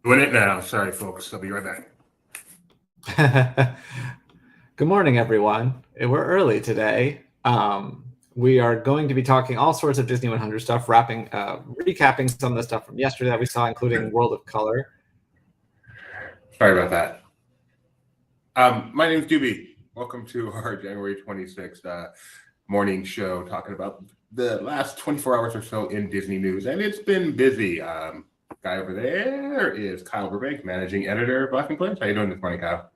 Doing it now. Sorry, folks. I'll be right back. Good morning, everyone. We're early today. We are going to be talking all sorts of Disney 100 stuff, recapping some of the stuff from yesterday that we saw, including World of Color. Sorry about that. My name is Doobie. Welcome to our January 26th morning show, talking about the last 24 hours or so in Disney news, and it's been busy. Guy over there is Kyle Burbank, managing editor of Black and Plans. How you doing this morning, Kyle?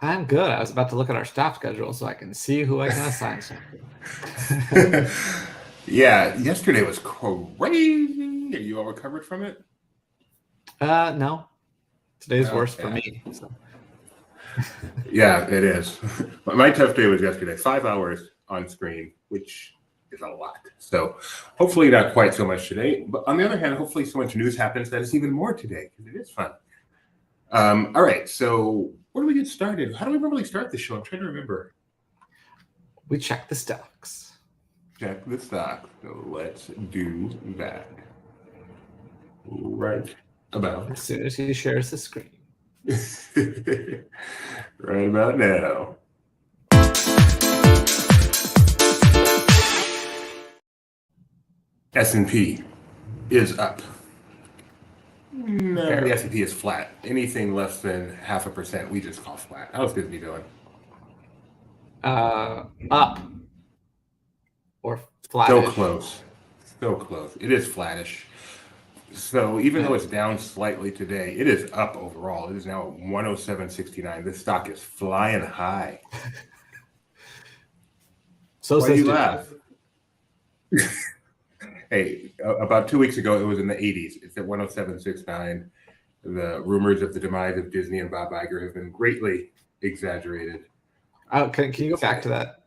I'm good. I was about to look at our staff schedule so I can see who I can assign something. Yeah, yesterday was crazy. Are you all recovered from it? No. Today's worse for me. So. Yeah, it is. My tough day was yesterday. 5 hours on screen, which is a lot. So hopefully not quite so much today. But on the other hand, hopefully so much news happens that it's even more today, because it is fun. All right, so where do we get started? How do we normally start the show? I'm trying to remember. We check the stocks. Check the stocks. So let's do that. Right about. As soon as he shares the screen. Right about now. S&P is up. No, the S&P is flat. Anything less than 0.5%, we just call flat. How's Disney doing? Up. Or flattish. So close. So close. It is flattish. So even though it's down slightly today, it is up overall. It is now at 107.69. This stock is flying high. So why do you laugh? Hey, about 2 weeks ago, it was in the 80s. It's at 107.69. The rumors of the demise of Disney and Bob Iger have been greatly exaggerated. Can you go back to that?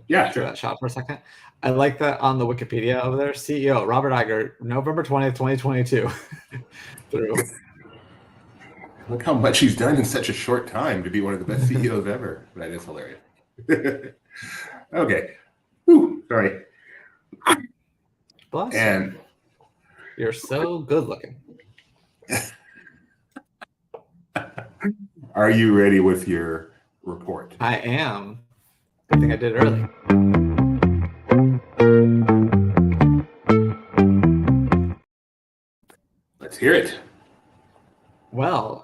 Yeah, sure. That shot for a second. I like that on the Wikipedia over there. CEO Robert Iger, November 20th, 2022. Look how much he's done in such a short time to be one of the best CEOs ever. That is hilarious. Okay. Whew, sorry. Bless and you. You're so good looking. Are you ready with your report? I am. Good thing I did it early. Let's hear it. Well,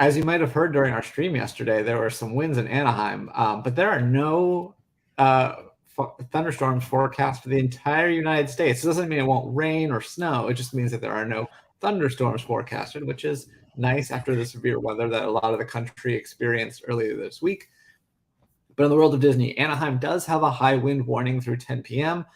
as you might have heard during our stream yesterday, there were some winds in Anaheim, but there are no thunderstorms forecast for the entire United States. It doesn't mean it won't rain or snow. It just means that there are no thunderstorms forecasted, which is nice after the severe weather that a lot of the country experienced earlier this week. But in the world of Disney, Anaheim does have a high wind warning through 10 p.m.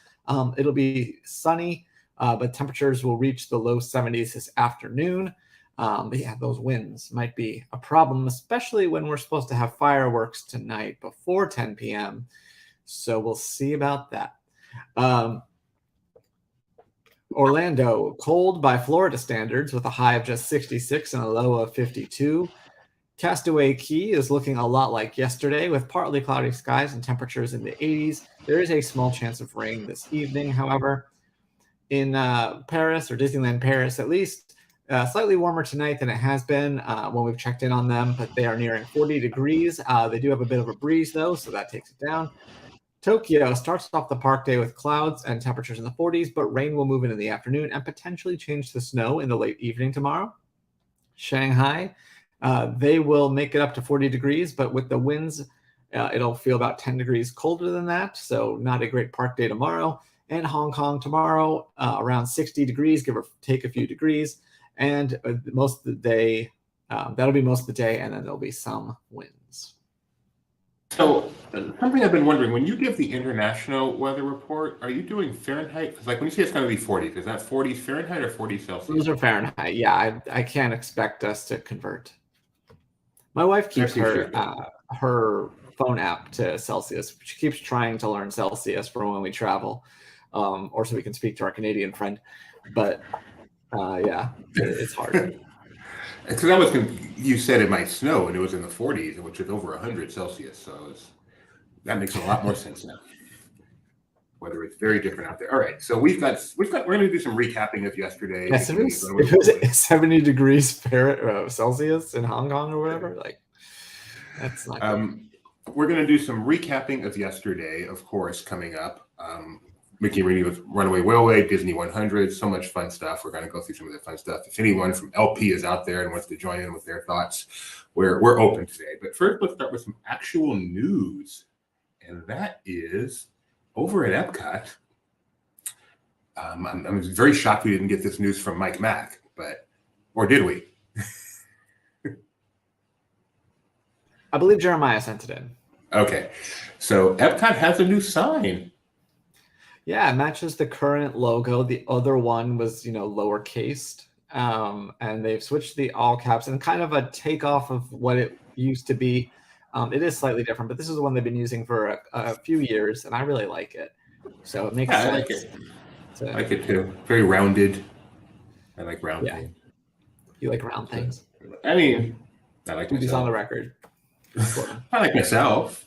It'll be sunny, but temperatures will reach the low 70s this afternoon. But yeah, those winds might be a problem, especially when we're supposed to have fireworks tonight before 10 p.m. So we'll see about that. Orlando, cold by Florida standards with a high of just 66 and a low of 52. Castaway Cay is looking a lot like yesterday with partly cloudy skies and temperatures in the 80s. There is a small chance of rain this evening, however. In Paris, or Disneyland Paris at least, slightly warmer tonight than it has been when we've checked in on them, but they are nearing 40 degrees. They do have a bit of a breeze, though, so that takes it down. Tokyo starts off the park day with clouds and temperatures in the 40s, but rain will move in the afternoon and potentially change to snow in the late evening tomorrow. Shanghai, they will make it up to 40 degrees, but with the winds, it'll feel about 10 degrees colder than that, so not a great park day tomorrow. And Hong Kong tomorrow, around 60 degrees, give or take a few degrees, and most of the day, that'll be most of the day, and then there'll be some winds. So something I've been wondering, when you give the international weather report, are you doing Fahrenheit? Because like when you say it's going to be 40, is that 40 Fahrenheit or 40 Celsius? Those are Fahrenheit. Yeah, I can't expect us to convert. My wife keeps her phone app to Celsius. She keeps trying to learn Celsius for when we travel, or so we can speak to our Canadian friend. But yeah, it's hard. Because you said it might snow, and it was in the 40s, which is over 100 Celsius. So that makes a lot more sense now. whether it's very different out there. All right, so we're going to do some recapping of yesterday. Yes, it was 70 degrees Celsius in Hong Kong or whatever. Like, that's not good. We're going to do some recapping of yesterday, of course, coming up. Mickey Rooney with Runaway Railway, Disney 100, so much fun stuff. We're going to go through some of the fun stuff. If anyone from LP is out there and wants to join in with their thoughts, we're open today. But first, let's start with some actual news. And that is over at Epcot. I'm very shocked we didn't get this news from Mike Mack, or did we? I believe Jeremiah sent it in. Okay, so Epcot has a new sign. Yeah, it matches the current logo. The other one was, lowercased, and they've switched the all caps and kind of a takeoff of what it used to be. It is slightly different, but this is the one they've been using for a few years, and I really like it. So it makes sense. I like it. I like it too. Very rounded. I like round things. You like round things? I mean, I like myself. He's on the record. I like myself.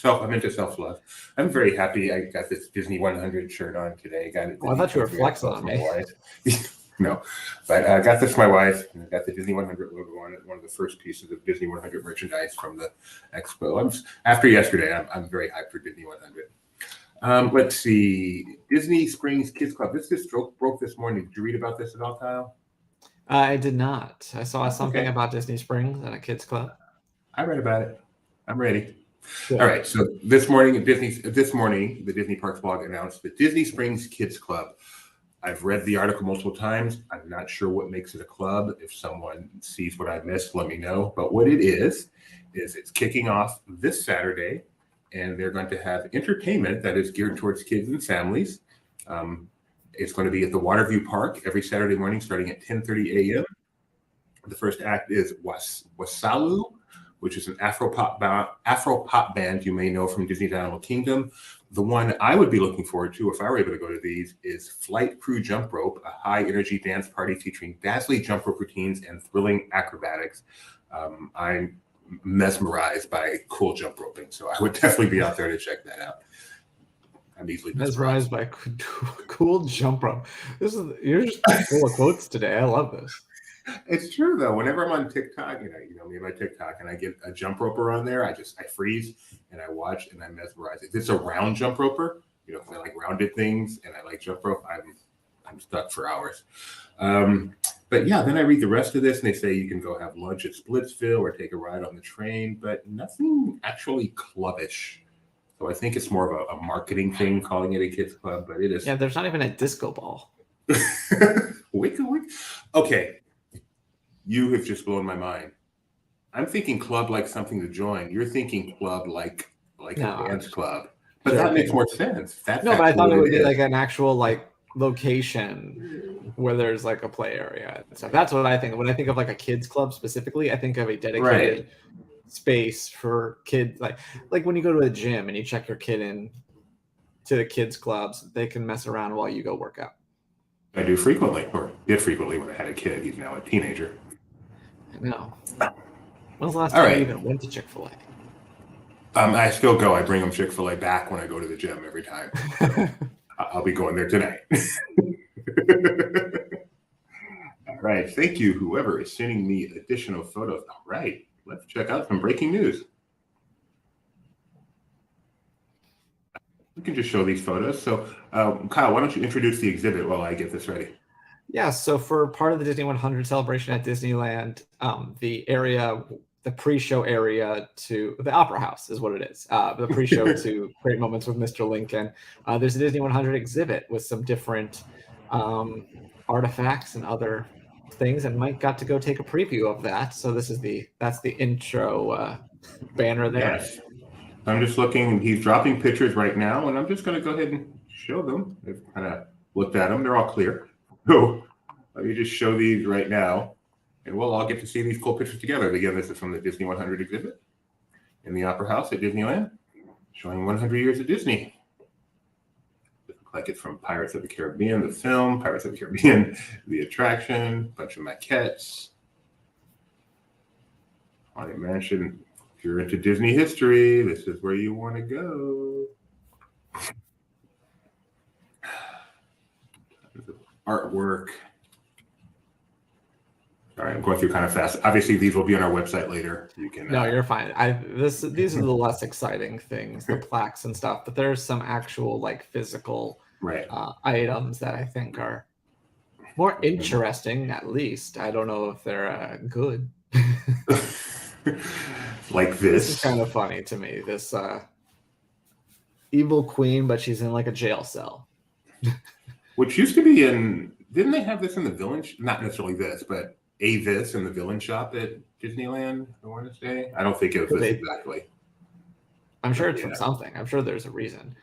I'm into self-love. I'm very happy I got this Disney 100 shirt on today. Got it. I thought you were flexing on me. No, but I got this for my wife. And I got the Disney 100 logo on it. One of the first pieces of Disney 100 merchandise from the expo. After yesterday, I'm very hyped for Disney 100. Let's see. Disney Springs Kids Club. This just broke this morning. Did you read about this at all, Kyle? I did not. I saw something about Disney Springs and a kids club. I read about it. I'm ready. All right. So this morning, the Disney Parks blog announced the Disney Springs Kids Club. I've read the article multiple times. I'm not sure what makes it a club. If someone sees what I missed, let me know. But what it is it's kicking off this Saturday, and they're going to have entertainment that is geared towards kids and families. It's going to be at the Waterview Park every Saturday morning, starting at 10:30 a.m. The first act is Wasalu, which is an Afro pop band you may know from Disney's Animal Kingdom. The one I would be looking forward to if I were able to go to these is Flight Crew Jump Rope, a high-energy dance party featuring dazzling jump rope routines and thrilling acrobatics. I'm mesmerized by cool jump roping, so I would definitely be out there to check that out. I'm easily mesmerized by cool jump rope. You're just full of quotes today. I love this. It's true though. Whenever I'm on TikTok, you know me and my TikTok, and I get a jump roper on there, I freeze and I watch and I'm mesmerized. If it's a round jump roper, because I like rounded things and I like jump rope, I'm stuck for hours. But yeah, then I read the rest of this and they say you can go have lunch at Splitsville or take a ride on the train, but nothing actually clubbish. So I think it's more of a marketing thing, calling it a kids club, but it is. Yeah, there's not even a disco ball. Wink. Okay. You have just blown my mind. I'm thinking club like something to join. You're thinking club like a dance club. But that makes more sense. But I thought it would be like an actual location where there's like a play area and stuff. That's what I think. When I think of like a kids club specifically, I think of a dedicated space for kids. Like when you go to a gym and you check your kid in to the kids clubs, they can mess around while you go work out. I do frequently, or did frequently when I had a kid. He's now a teenager. I know. When's the last time you even went to Chick-fil-A? I still go. I bring them Chick-fil-A back when I go to the gym every time. I'll be going there tonight. All right. Thank you, whoever is sending me additional photos. All right. Let's check out some breaking news. We can just show these photos. So, Kyle, why don't you introduce the exhibit while I get this ready? Yeah, so for part of the Disney 100 celebration at Disneyland, the pre-show area to the Opera House is what it is. The pre-show to Great Moments with Mr. Lincoln. There's a Disney 100 exhibit with some different artifacts and other things, and Mike got to go take a preview of that. So that's the intro banner there. Yes. I'm just looking. He's dropping pictures right now, and I'm just going to go ahead and show them. I've kind of looked at them. They're all clear. So let me just show these right now, and we'll all get to see these cool pictures together. Again, this is from the Disney 100 exhibit in the Opera House at Disneyland, showing 100 years of Disney. It looks like it's from Pirates of the Caribbean, the film, Pirates of the Caribbean, the attraction, bunch of maquettes. Haunted Mansion. If you're into Disney history, this is where you want to go. artwork. Sorry, I'm going through kind of fast. Obviously, these will be on our website later. You can. No, you're fine. These are the less exciting things, the plaques and stuff. But there's some actual like physical items that I think are more interesting. At least I don't know if they're good. Like This is kind of funny to me. This evil queen, but she's in like a jail cell. Which used to be in. Didn't they have this in the village? Not necessarily this, but this in the villain shop at Disneyland, I want to say. I don't think it was this exactly. I'm sure it's from something. I'm sure there's a reason.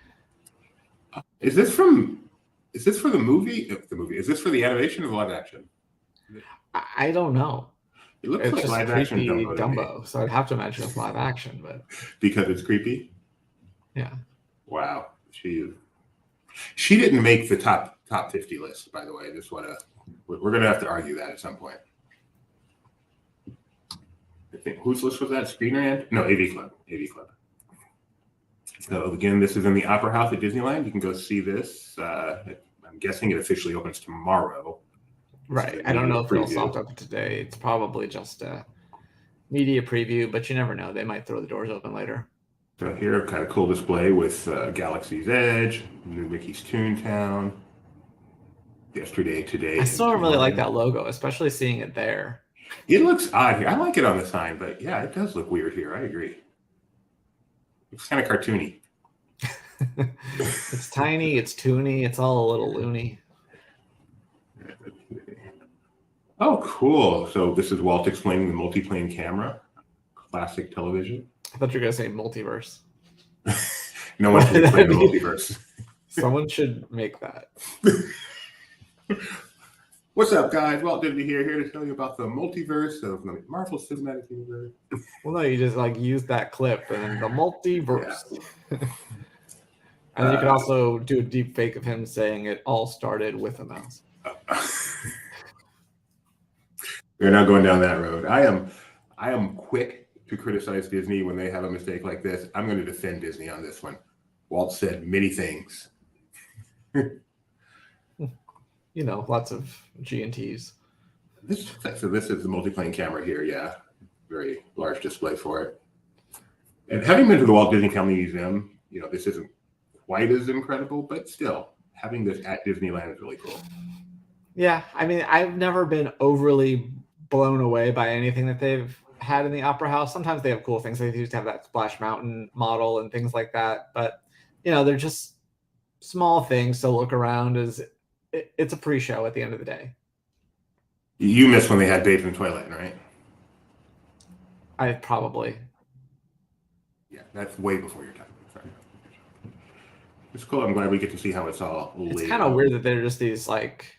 Is this for the movie? Is this for the animation or the live action? I don't know. It looks like just live creepy action Dumbo, so I'd have to imagine it's live action, but because it's creepy. Yeah. Wow. She didn't make the top 50 list, by the way. We're gonna have to argue that at some point. I think whose list was that? Screen Rant? No, AV Club. AV Club. So again, this is in the Opera House at Disneyland. You can go see this. I'm guessing it officially opens tomorrow. Right. I don't know if it'll soft up today. It's probably just a media preview, but you never know. They might throw the doors open later. So here, kind of cool display with Galaxy's Edge, New Mickey's Toontown. Yesterday, today. I still don't really like that logo, especially seeing it there. It looks odd here. I like it on the sign, but yeah, it does look weird here. I agree. It's kind of cartoony. It's tiny, it's toony, it's all a little loony. Oh, cool. So this is Walt explaining the multiplane camera. Classic television. I thought you were going to say multiverse. No one should explain the multiverse. Someone should make that. What's up, guys? Walt Disney here to tell you about the multiverse of the Marvel Cinematic Universe. Well, no, you just like use that clip and the multiverse. Yeah. And you could also do a deep fake of him saying it all started with a mouse. We're not going down that road. I am quick to criticize Disney when they have a mistake like this. I'm going to defend Disney on this one. Walt said many things. You know, lots of G&Ts. So this is the multiplane camera here. Yeah, very large display for it. And having been to the Walt Disney Family Museum, you know, this isn't quite as incredible, but still, having this at Disneyland is really cool. Yeah, I mean, I've never been overly blown away by anything that they've had in the Opera House. Sometimes they have cool things. They used to have that Splash Mountain model and things like that. But, you know, they're just small things to look around. It's a pre-show at the end of the day. You missed when they had Babe from Twilight, right? I probably. Yeah, that's way before your time. Sorry. It's cool. I'm glad we get to see how it's all laid. It's kind of weird that they're just these like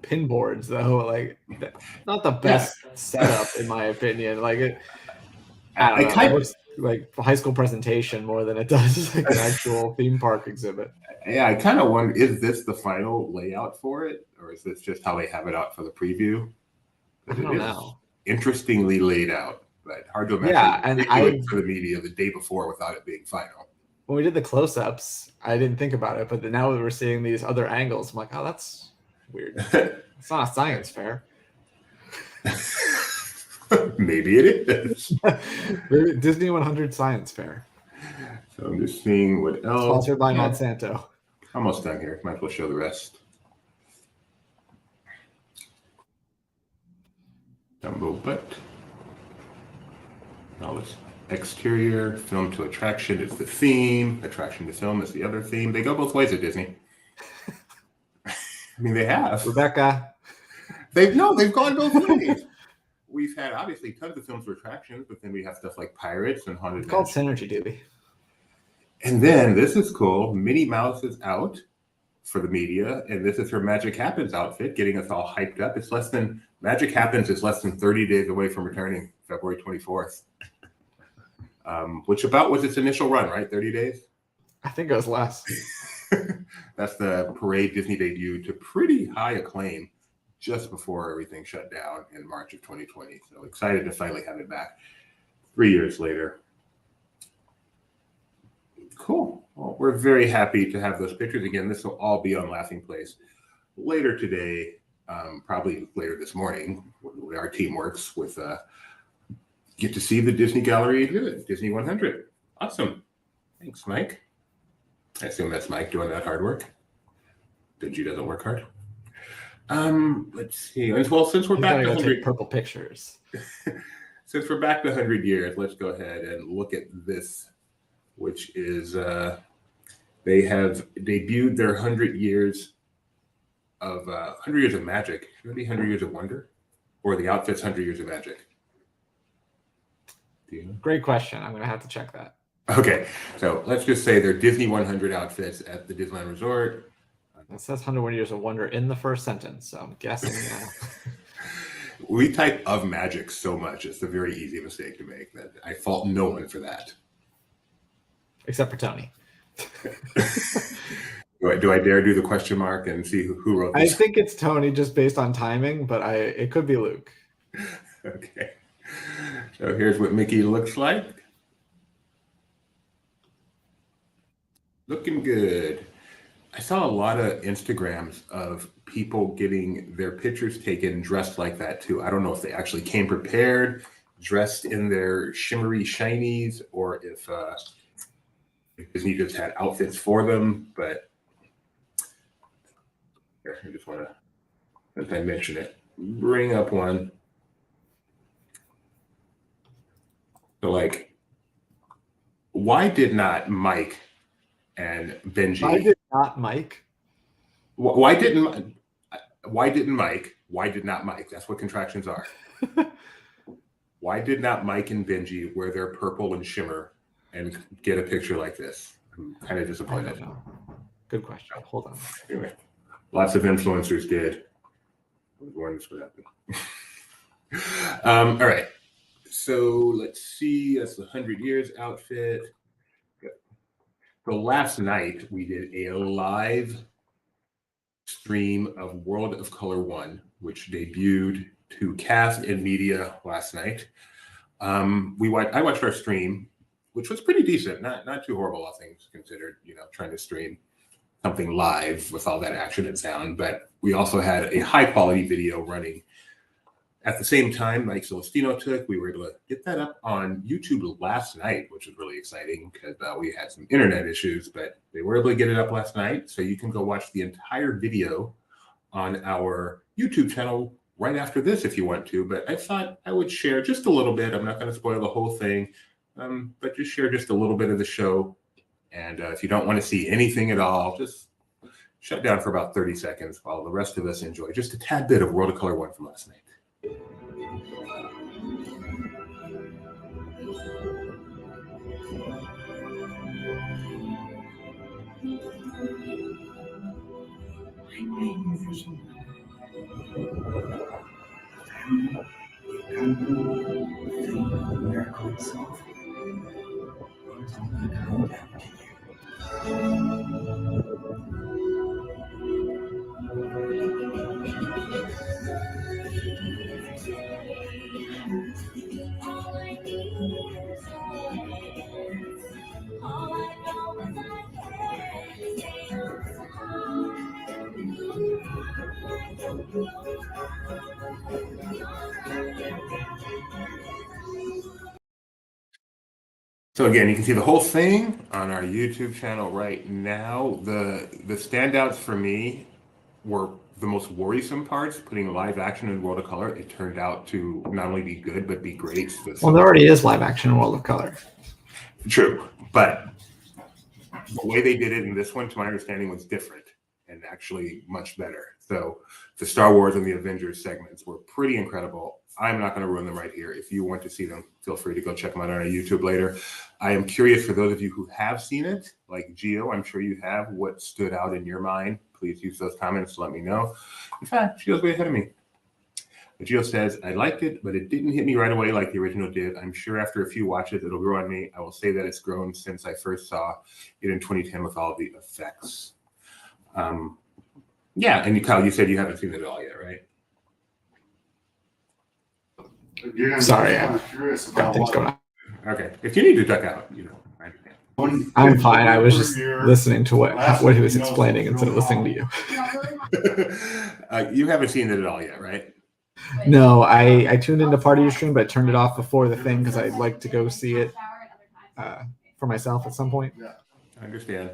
pin boards, though. Like, not the best setup, in my opinion. Like, I don't know. It looks like a high school presentation more than it does like an actual theme park exhibit. Yeah, I kind of wonder, is this the final layout for it? Or is this just how they have it out for the preview? I don't know. Interestingly laid out, but hard to imagine. Yeah, and I do it for the media the day before without it being final. When we did the close-ups, I didn't think about it, but now that we're seeing these other angles, I'm like, oh, that's weird. It's not a science fair. Maybe it is. Disney 100 Science Fair. So I'm just seeing what else. Sponsored by Monsanto. Almost done here. Might as well show the rest. Dumbo butt. All this exterior, film to attraction is the theme. Attraction to film is the other theme. They go both ways at Disney. I mean, they have. Rebecca. They've gone both ways. We've had obviously tons of films for attractions, but then we have stuff like Pirates and Haunted Mansion. It's called Synergy, Doobie. And then this is cool. Minnie Mouse is out for the media, and this is her Magic Happens outfit, getting us all hyped up. Magic Happens is less than 30 days away from returning, February 24th. Which about was its initial run, right? 30 days? I think it was less. That's the parade Disney debuted to pretty high acclaim just before everything shut down in March of 2020. So excited to finally have it back 3 years later. Cool. Well, we're very happy to have those pictures again. This will all be on Laughing Place later today, probably later this morning, when our team works with, get to see the Disney Gallery exhibit, Disney 100. Awesome. Thanks, Mike. I assume that's Mike doing that hard work. Benji doesn't work hard. Let's see. Well, since we're back to 100 purple pictures. Since we're back to 100 years, let's go ahead and look at this, which is they have debuted their 100 years of 100 years of magic. Maybe 100 years of wonder, or the outfits 100 years of magic. Do you know? Great question. I'm gonna have to check that. Okay, so let's just say they're Disney 100 outfits at the Disneyland Resort. It says 101 Years of Wonder in the first sentence, so I'm guessing. We type of magic so much; it's a very easy mistake to make. That I fault no one for that, except for Tony. Do I dare do the question mark and see who wrote this? I think it's Tony, just based on timing, but it could be Luke. Okay, so here's what Mickey looks like. Looking good. I saw a lot of Instagrams of people getting their pictures taken dressed like that too. I don't know if they actually came prepared, dressed in their shimmery shinies, or if Disney just had outfits for them. But here, I just want to, since I mention it, bring up one. So, like, why did not Mike and Benji? Why did not Mike? Why didn't Mike? Why did not Mike? That's what contractions are. Why did not Mike and Benji wear their purple and shimmer and get a picture like this? I'm kind of disappointed. Good question. Hold on. Anyway, lots of influencers did. I was warned this would happen. All right. So let's see. That's the 100 years outfit. So last night we did a live stream of World of Color 1, which debuted to cast and media last night. I watched our stream, which was pretty decent, not too horrible, all things considered. You know, trying to stream something live with all that action and sound, but we also had a high quality video running at the same time. Mike Celestino took. We were able to get that up on YouTube last night, which was really exciting because we had some internet issues, but they were able to get it up last night. So you can go watch the entire video on our YouTube channel right after this if you want to. But I thought I would share just a little bit. I'm not going to spoil the whole thing, but just share just a little bit of the show. And if you don't want to see anything at all, just shut down for about 30 seconds while the rest of us enjoy just a tad bit of World of Color 1 from last night. So again, you can see the whole thing on our YouTube channel right now. The standouts for me were the most worrisome parts, putting live action in World of Color. It turned out to not only be good, but be great. Well, there already is live action in World of Color. True, but the way they did it in this one, to my understanding, was different and actually much better. So the Star Wars and the Avengers segments were pretty incredible. I'm not going to ruin them right here. If you want to see them, feel free to go check them out on our YouTube later. I am curious, for those of you who have seen it, like Gio, I'm sure you have, what stood out in your mind. Please use those comments to let me know. In fact, Gio's way ahead of me. But Gio says, I liked it, but it didn't hit me right away like the original did. I'm sure after a few watches, it'll grow on me. I will say that it's grown since I first saw it in 2010 with all the effects. Yeah, and Kyle, you said you haven't seen it at all yet, right? Sorry, I'm curious about things going on. Okay, if you need to duck out, I understand. I'm fine. I was just listening to what he was explaining instead of listening to you. You haven't seen it at all yet, right? No, I tuned into part of your stream, but I turned it off before the thing because I'd like to go see it for myself at some point. I understand.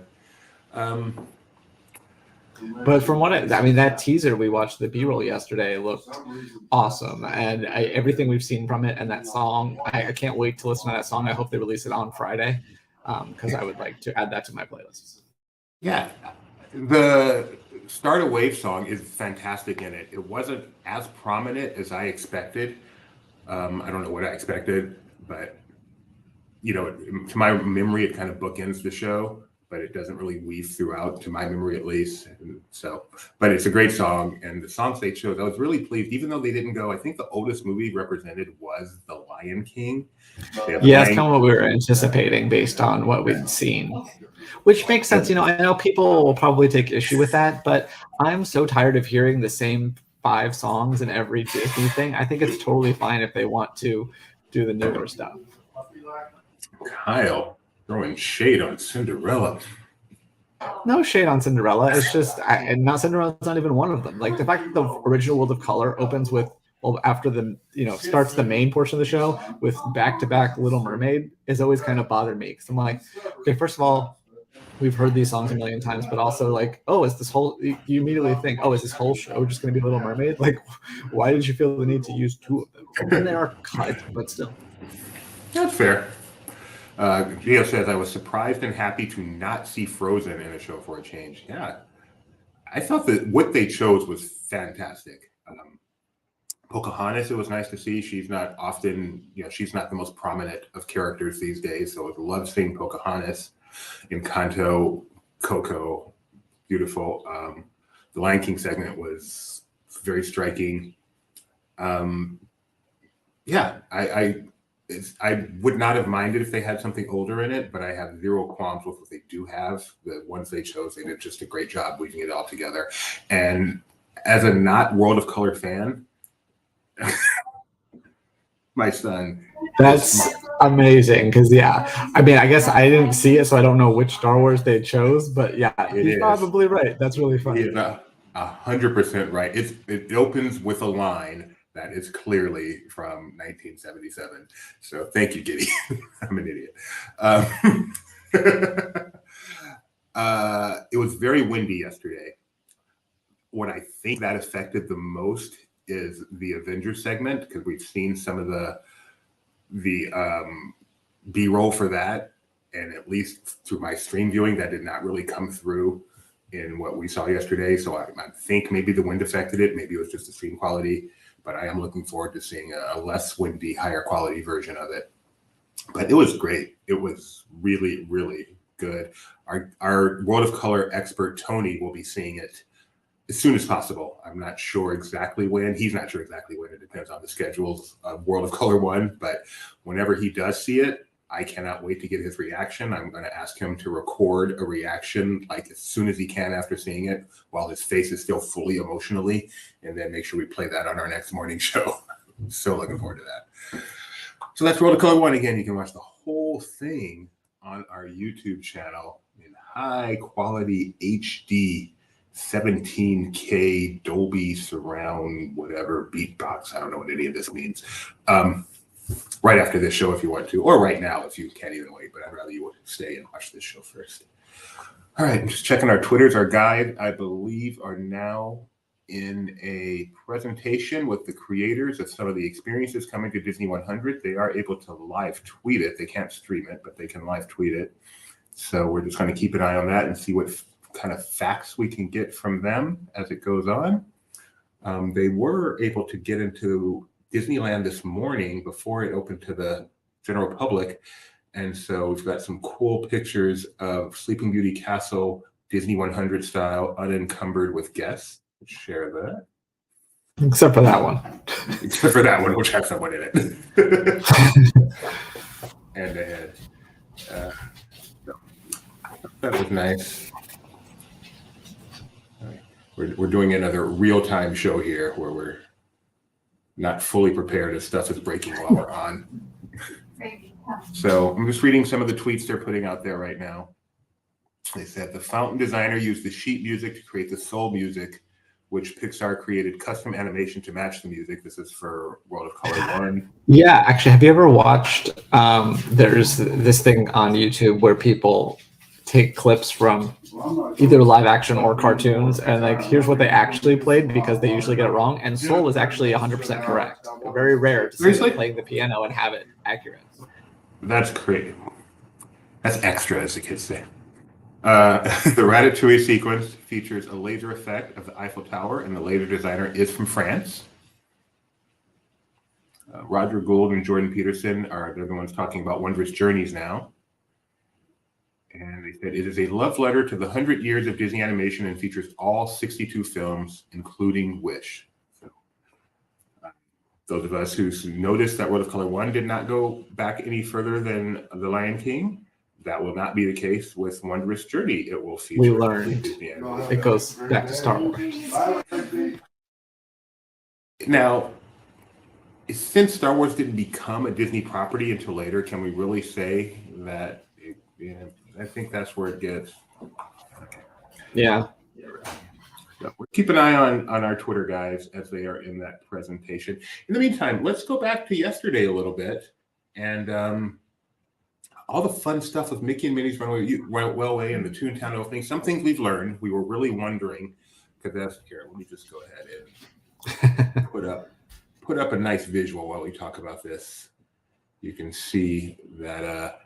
But from what I mean, that teaser we watched, the B-roll yesterday, looked awesome, and everything we've seen from it and that song, I can't wait to listen to that song. I hope they release it on Friday because I would like to add that to my playlist. Yeah, the Start a Wave song is fantastic in it. It wasn't as prominent as I expected. I don't know what I expected, but to my memory, it kind of bookends the show, but it doesn't really weave throughout, to my memory at least. And so, but it's a great song, and the songs they chose, I was really pleased, even though they didn't go. I think the oldest movie represented was The Lion King. Yeah, that's kind of what we were anticipating based on what we'd seen, which makes sense. I know people will probably take issue with that, but I'm so tired of hearing the same 5 songs in every Disney thing. I think it's totally fine if they want to do the newer stuff. Kyle throwing shade on Cinderella. No shade on Cinderella. It's just, and now Cinderella's not even one of them. Like the fact that the original World of Color opens with, after the, starts the main portion of the show with back-to-back Little Mermaid is always kind of bothered me. Because I'm like, okay, first of all, we've heard these songs a million times, but also like, you immediately think, oh, is this whole show just going to be Little Mermaid? Like, why did you feel the need to use 2 of them? And they are cut, but still. That's fair. Gio says, I was surprised and happy to not see Frozen in a show for a change. Yeah. I thought that what they chose was fantastic. Pocahontas, it was nice to see. She's not often, she's not the most prominent of characters these days. So I love seeing Pocahontas. Encanto, Coco, beautiful. The Lion King segment was very striking. I would not have minded if they had something older in it, but I have zero qualms with what they do have. The ones they chose, they did just a great job weaving it all together. And as a not World of Color fan, my son. That's amazing because, I mean, I guess I didn't see it, so I don't know which Star Wars they chose, but he's probably right. That's really funny. He's 100% right. It opens with a line that is clearly from 1977. So thank you, Giddy. I'm an idiot. It was very windy yesterday. What I think that affected the most is the Avengers segment, because we've seen some of the B-roll for that, and at least through my stream viewing, that did not really come through in what we saw yesterday. So I think maybe the wind affected it. Maybe it was just the stream quality. But I am looking forward to seeing a less windy, higher quality version of it. But it was great. It was really, really good. Our World of Color expert, Tony, will be seeing it as soon as possible. I'm not sure exactly when. He's not sure exactly when. It depends on the schedules of World of Color 1. But whenever he does see it, I cannot wait to get his reaction. I'm going to ask him to record a reaction like as soon as he can after seeing it, while his face is still fully emotionally, and then make sure we play that on our next morning show. I'm so looking forward to that. So that's World of Color 1. Again, you can watch the whole thing on our YouTube channel in high quality HD 17K Dolby surround, whatever, beatbox. I don't know what any of this means. Right after this show if you want to, or right now if you can't even wait, but I'd rather you stay and watch this show first. All right, I'm just checking our Twitters. Our guide, I believe, are now in a presentation with the creators of some of the experiences coming to Disney 100. They are able to live tweet it. They can't stream it, but they can live tweet it. So we're just going to keep an eye on that and see what kind of facts we can get from them as it goes on. They were able to get into Disneyland this morning before it opened to the general public. And so we've got some cool pictures of Sleeping Beauty Castle, Disney 100 style, unencumbered with guests. Share that. Except for that one. Except for that one, which has someone in it. And ahead. So that was nice. We're doing another real-time show here where we're not fully prepared as stuff is breaking while we're on. So I'm just reading some of the tweets they're putting out there right now. They said the fountain designer used the sheet music to create the soul music, which Pixar created custom animation to match the music. This is for World of Color 1. Yeah, actually, have you ever watched, there's this thing on YouTube where people take clips from either live action or cartoons, and like, here's what they actually played because they usually get it wrong. And Soul is actually 100% correct. Very rare to see Seriously? them playing the piano and have it accurate. That's great. That's extra, as the kids say. The Ratatouille sequence features a laser effect of the Eiffel Tower, and the laser designer is from France. Roger Gould and Jordan Peterson are the ones talking about Wondrous Journeys now. And they said it is a love letter to the 100 years of Disney animation and features all 62 films, including Wish. So, those of us who noticed that World of Color 1 did not go back any further than The Lion King, that will not be the case with Wondrous Journey. It will feature. We learned it goes back to Star Wars. Now, since Star Wars didn't become a Disney property until later, can we really say that? I think that's where it gets. Okay. Yeah. So keep an eye on our Twitter guys as they are in that presentation. In the meantime, let's go back to yesterday a little bit and all the fun stuff with Mickey and Minnie's Runaway and the Toontown opening. Some things we've learned. We were really wondering because that's here. Let me just go ahead and put up a nice visual while we talk about this. You can see that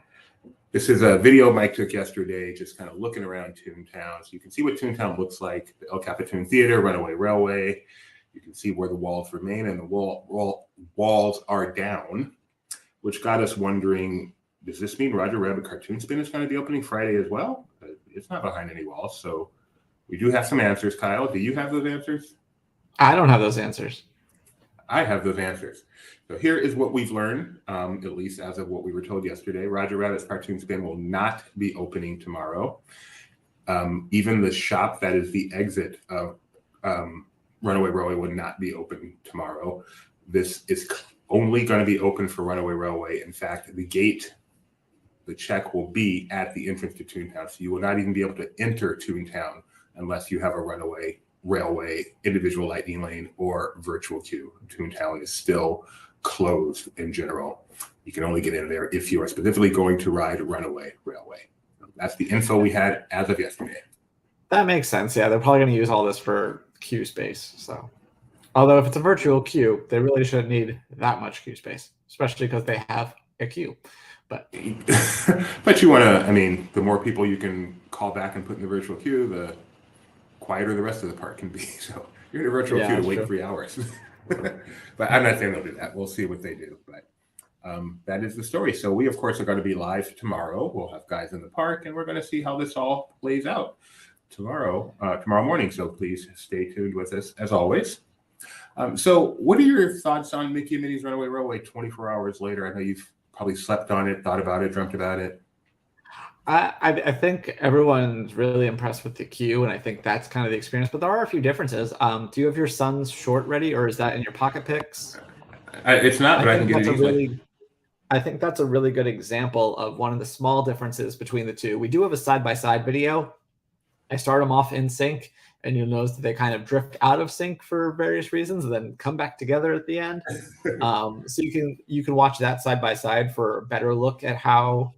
this is a video Mike took yesterday, just kind of looking around Toontown. So you can see what Toontown looks like, the El Capitan Theater, Runaway Railway. You can see where the walls remain and the walls are down, which got us wondering, does this mean Roger Rabbit Cartoon Spin is going to be opening Friday as well? It's not behind any walls. So we do have some answers. Kyle, do you have those answers? I don't have those answers. I have those answers. So here is what we've learned, at least as of what we were told yesterday. Roger Rabbit's Cartoon Spin will not be opening tomorrow. Even the shop that is the exit of Runaway Railway would not be open tomorrow. This is only going to be open for Runaway Railway. In fact, the gate, the check will be at the entrance to Toontown. So you will not even be able to enter Toontown unless you have a Runaway Railway, individual lightning lane, or virtual queue. Toontown is still closed in general. You can only get in there if you are specifically going to ride Runaway Railway. That's the info we had as of yesterday. That makes sense. Yeah, they're probably going to use all this for queue space. So, although if it's a virtual queue, they really shouldn't need that much queue space, especially because they have a queue. But but you want to, I mean, the more people you can call back and put in the virtual queue, the quieter the rest of the park can be. So you're in a virtual queue to wait 3 hours. But I'm not saying they'll do that. We'll see what they do. But that is the story. So we, of course, are going to be live tomorrow. We'll have guys in the park, and we're going to see how this all plays out tomorrow morning. So please stay tuned with us as always. So what are your thoughts on Mickey and Minnie's Runaway Railway 24 hours later? I know you've probably slept on it, thought about it, dreamt about it. I think everyone's really impressed with the queue, and I think that's kind of the experience. But there are a few differences. Do you have your son's short ready, or is that in your pocket picks? It's not, but I can get it easily. I think that's a really good example of one of the small differences between the two. We do have a side-by-side video. I start them off in sync, and you'll notice that they kind of drift out of sync for various reasons, and then come back together at the end. So you can watch that side-by-side for a better look at how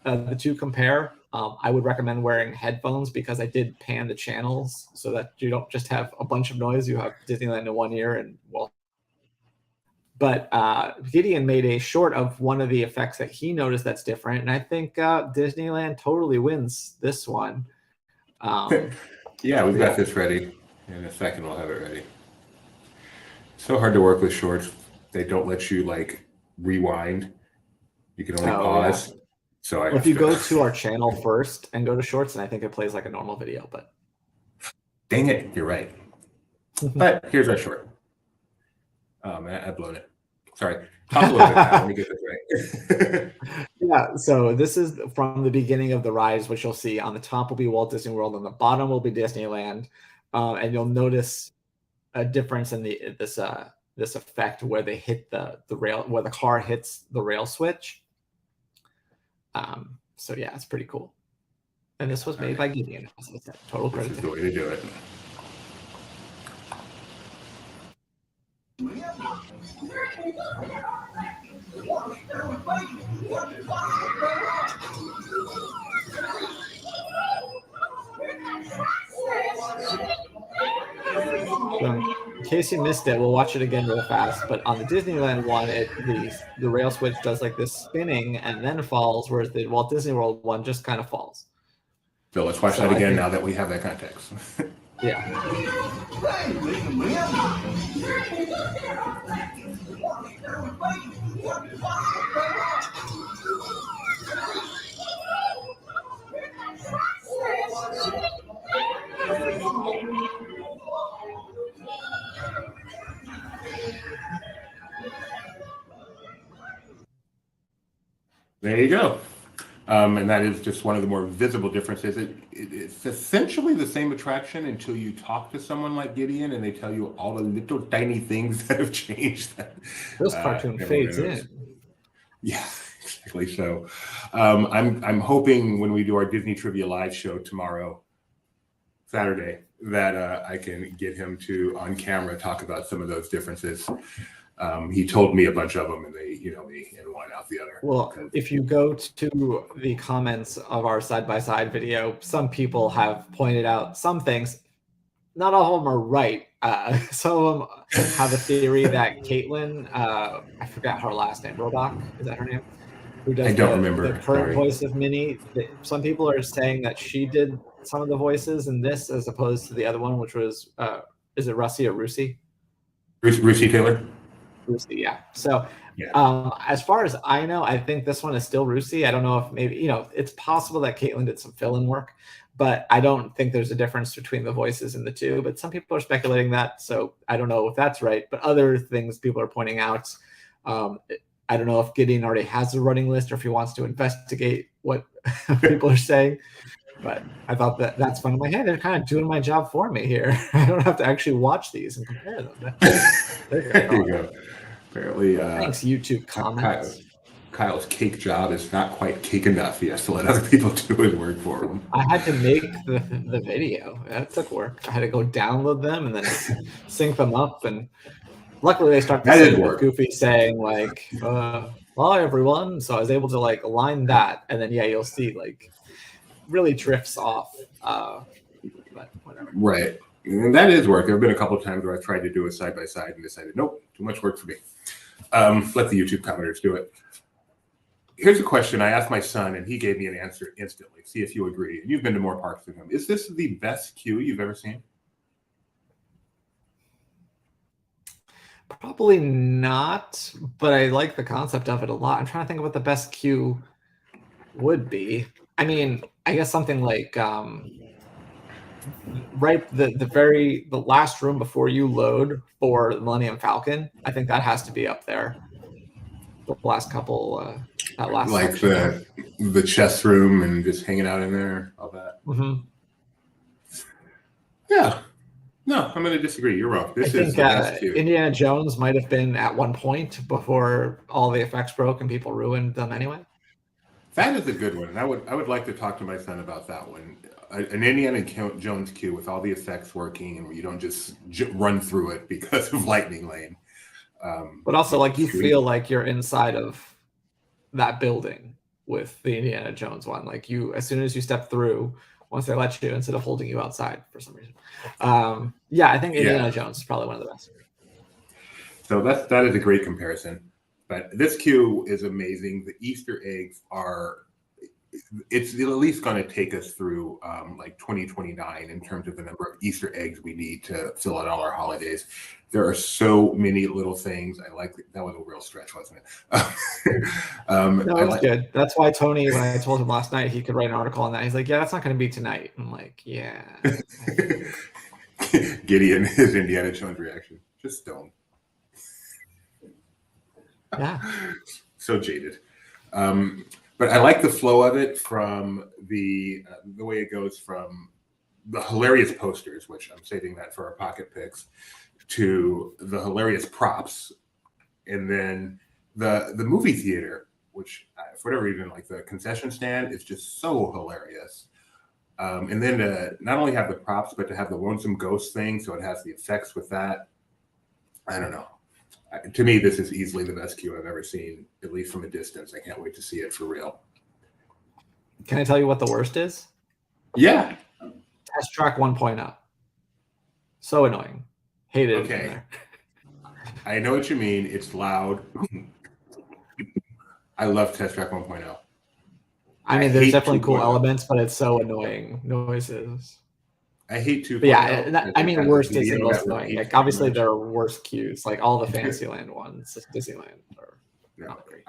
the two compare. I would recommend wearing headphones because I did pan the channels so that you don't just have a bunch of noise. You have Disneyland in one ear and well. But Gideon made a short of one of the effects that he noticed that's different, and I think Disneyland totally wins this one. Yeah, we've got this ready. In a second, we'll have it ready. So hard to work with shorts. They don't let you like rewind. You can only pause. Yeah. So if you go to our channel first and go to shorts, and I think it plays like a normal video, but dang it, you're right. But here's our short. Oh man, I've blown it. Sorry. Talk a little bit now. Let me get this right. Yeah, so this is from the beginning of the rides, which you'll see on the top will be Walt Disney World, on the bottom will be Disneyland, and you'll notice a difference in this effect where they hit the rail, where the car hits the rail switch. So yeah, it's pretty cool. And this was made by Gideon, as I said. Total credit. This is the way to do it. So in case you missed it, we'll watch it again real fast. But on the Disneyland one, the rail switch does like this spinning and then falls, whereas the Walt Disney World one just kind of falls. So let's watch that again now that we have that context. Yeah. There you go. And that is just one of the more visible differences. It's essentially the same attraction until you talk to someone like Gideon and they tell you all the little tiny things that have changed. This cartoon fades in. Yeah, exactly. So I'm hoping when we do our Disney Trivia Live show tomorrow, Saturday, that I can get him to, on camera, talk about some of those differences. He told me a bunch of them, and they, me in one out the other. Well, if you go to the comments of our side-by-side video, some people have pointed out some things. Not all of them are right. Some of them have a theory that Caitlin, I forgot her last name, Rodock, is that her name? Who does I don't remember. The current voice of Minnie. Some people are saying that she did some of the voices in this as opposed to the other one, which was, is it Russie or Russie? Russie Taylor? Russie, yeah. So as far as I know, I think this one is still Russie. I don't know if maybe, it's possible that Caitlin did some fill-in work, but I don't think there's a difference between the voices in the two. But some people are speculating that, so I don't know if that's right. But other things people are pointing out, I don't know if Gideon already has a running list or if he wants to investigate what people are saying. But I thought that's fun. I'm like, hey, they're kind of doing my job for me here. I don't have to actually watch these and compare them. There you go. Apparently, thanks, YouTube comments. Kyle's cake job is not quite cake enough. He has to let other people do his work for him. I had to make the video. That took work. I had to go download them and then sync them up. And luckily, they start to sync with Goofy saying like, "Hi everyone." So I was able to like align that, and then you'll see like really drifts off. But whatever. Right. And that is work. There have been a couple of times where I tried to do a side by side and decided, nope, too much work for me. Let the YouTube commenters do it. Here's a question I asked my son, and he gave me an answer instantly. See if you agree. And you've been to more parks than him. Is this the best queue you've ever seen? Probably not, but I like the concept of it a lot. I'm trying to think of what the best queue would be. I mean, I guess something like right the last room before you load for the Millennium Falcon. I think that has to be up there. The last couple, that last like section the chess room and just hanging out in there, all that. Mm-hmm. Yeah. No, I'm going to disagree. You're wrong. I think Indiana Jones might have been at one point before all the effects broke and people ruined them anyway. That is a good one. And I would like to talk to my son about that one. An Indiana Jones queue with all the effects working and where you don't just run through it because of Lightning Lane. But also, like, you feel like you're inside of that building with the Indiana Jones one. Like, as soon as you step through, once they let you, instead of holding you outside for some reason. I think Indiana Jones is probably one of the best. So that is a great comparison. But this queue is amazing. The Easter eggs it's at least going to take us through like 2029 in terms of the number of Easter eggs we need to fill out all our holidays. There are so many little things. I like that was a real stretch, wasn't it? No, it's good. That's why Tony, when I told him last night he could write an article on that, he's like, yeah, that's not going to be tonight. I'm like, yeah. Gideon, his Indiana Jones reaction. Just don't. Yeah. So jaded. But I like the flow of it from the way it goes from the hilarious posters, which I'm saving that for our pocket picks, to the hilarious props, and then the movie theater which for whatever reason, like the concession stand is just so hilarious. And then to not only have the props, but to have the Lonesome Ghost thing, so it has the effects with that. I don't know. To me, this is easily the best queue I've ever seen, at least from a distance. I can't wait to see it for real. Can I tell you what the worst is? Yeah. Test Track 1.0. So annoying. Hated it. Okay. I know what you mean. It's loud. I love Test Track 1.0. I mean, there's definitely cool elements, but it's so annoying. Noises. I hate 2.0. Yeah, I mean, worst is the most annoying. Like, obviously, there are worse queues. Like, all the Fantasyland ones, Disneyland are not great.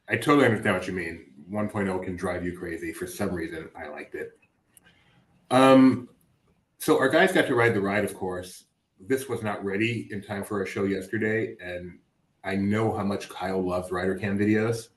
I totally understand what you mean. 1.0 can drive you crazy. For some reason, I liked it. So our guys got to ride the ride, of course. This was not ready in time for our show yesterday, and I know how much Kyle loves rider cam videos.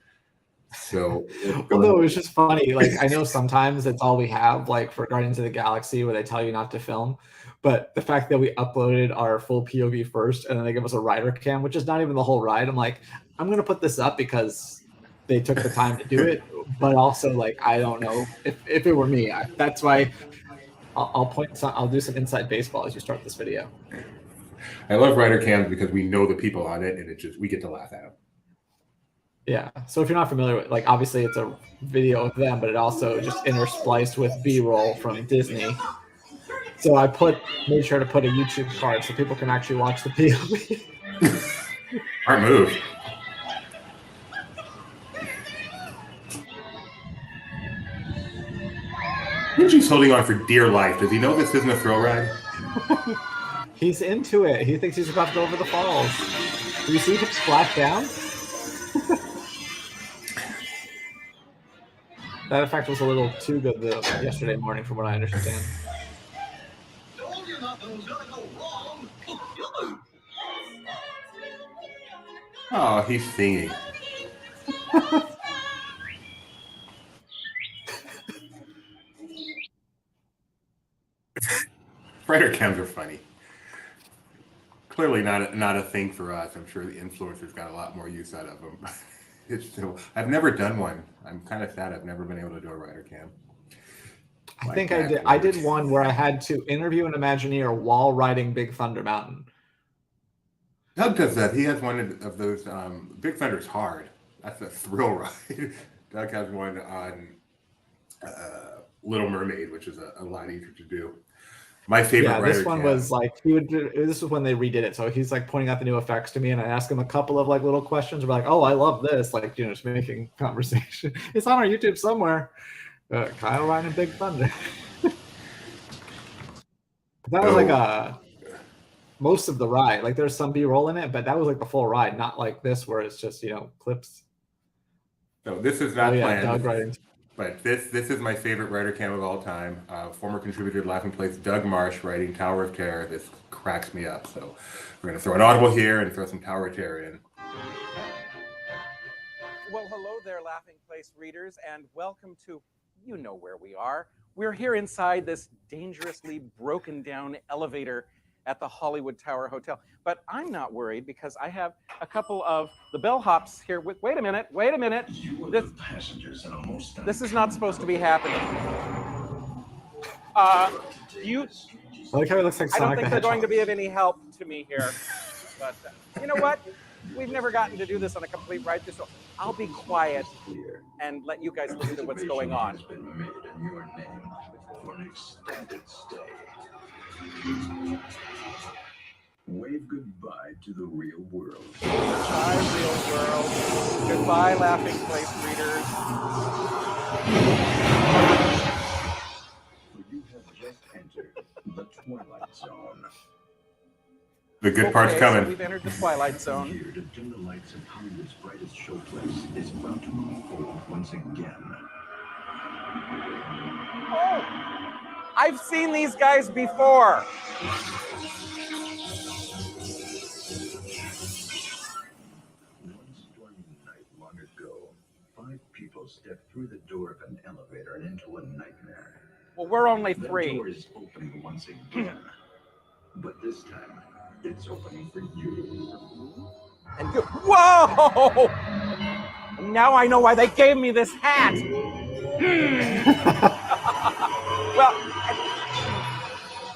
So, although it was just funny, like I know sometimes it's all we have, like for Guardians of the Galaxy, where they tell you not to film, but the fact that we uploaded our full POV first, and then they give us a rider cam, which is not even the whole ride. I'm like, I'm gonna put this up because they took the time to do it, but also like I don't know if it were me, that's why I'll do some inside baseball as you start this video. I love rider cams because we know the people on it, and we get to laugh at them. Yeah. So if you're not familiar with, like, obviously it's a video of them, but it also just interspliced with B-roll from Disney. So I made sure to put a YouTube card so people can actually watch the POV. Smart move. Benji's holding on for dear life. Does he know this isn't a thrill ride? He's into it. He thinks he's about to go over the falls. Do you see him splash down? That effect was a little too good yesterday morning, from what I understand. Oh, he's singing. Rider cams are funny. Clearly not a thing for us. I'm sure the influencers got a lot more use out of them. I've never done one. I'm kind of sad I've never been able to do a rider cam. I think I did. I did one where I had to interview an Imagineer while riding Big Thunder Mountain. Doug does that. He has one of those. Big Thunder's hard. That's a thrill ride. Doug has one on Little Mermaid, which is a lot easier to do. My favorite. Yeah, this one was like this was when they redid it. So he's like pointing out the new effects to me, and I ask him a couple of like little questions. We're like, "Oh, I love this!" Like, you know, just making conversation. It's on our YouTube somewhere. Kyle riding Big Thunder. That was like most of the ride. Like, there's some B-roll in it, but that was like the full ride, not like this where it's just, you know, clips. No, this is not planned. Doug riding. But this is my favorite rider cam of all time. Former contributor to Laughing Place, Doug Marsh, writing Tower of Terror. This cracks me up. So we're going to throw an audible here and throw some Tower of Terror in. Well, hello there, Laughing Place readers, and welcome to, you know where we are. We're here inside this dangerously broken down elevator at the Hollywood Tower Hotel. But I'm not worried because I have a couple of the bellhops here with, wait a minute. This is not supposed to be happening. I like how it looks like Sonic. I don't think they're going to be of any help to me here. But you know what? We've never gotten to do this on a complete ride through, so I'll be quiet and let you guys listen to what's going on. Wave goodbye to the real world. Goodbye, real world. Goodbye, Laughing Place readers. You have just entered the Twilight Zone. The good part's coming. So we've entered the Twilight Zone. Here to dim the lights of Hollywood's brightest showplace is about to unfold once again. Oh, I've seen these guys before. One stormy night long ago, 5 people stepped through the door of an elevator and into a nightmare. Well, we're only The 3. door is opening once again, but this time it's opening for you. And go, whoa! Now I know why they gave me this hat. Well,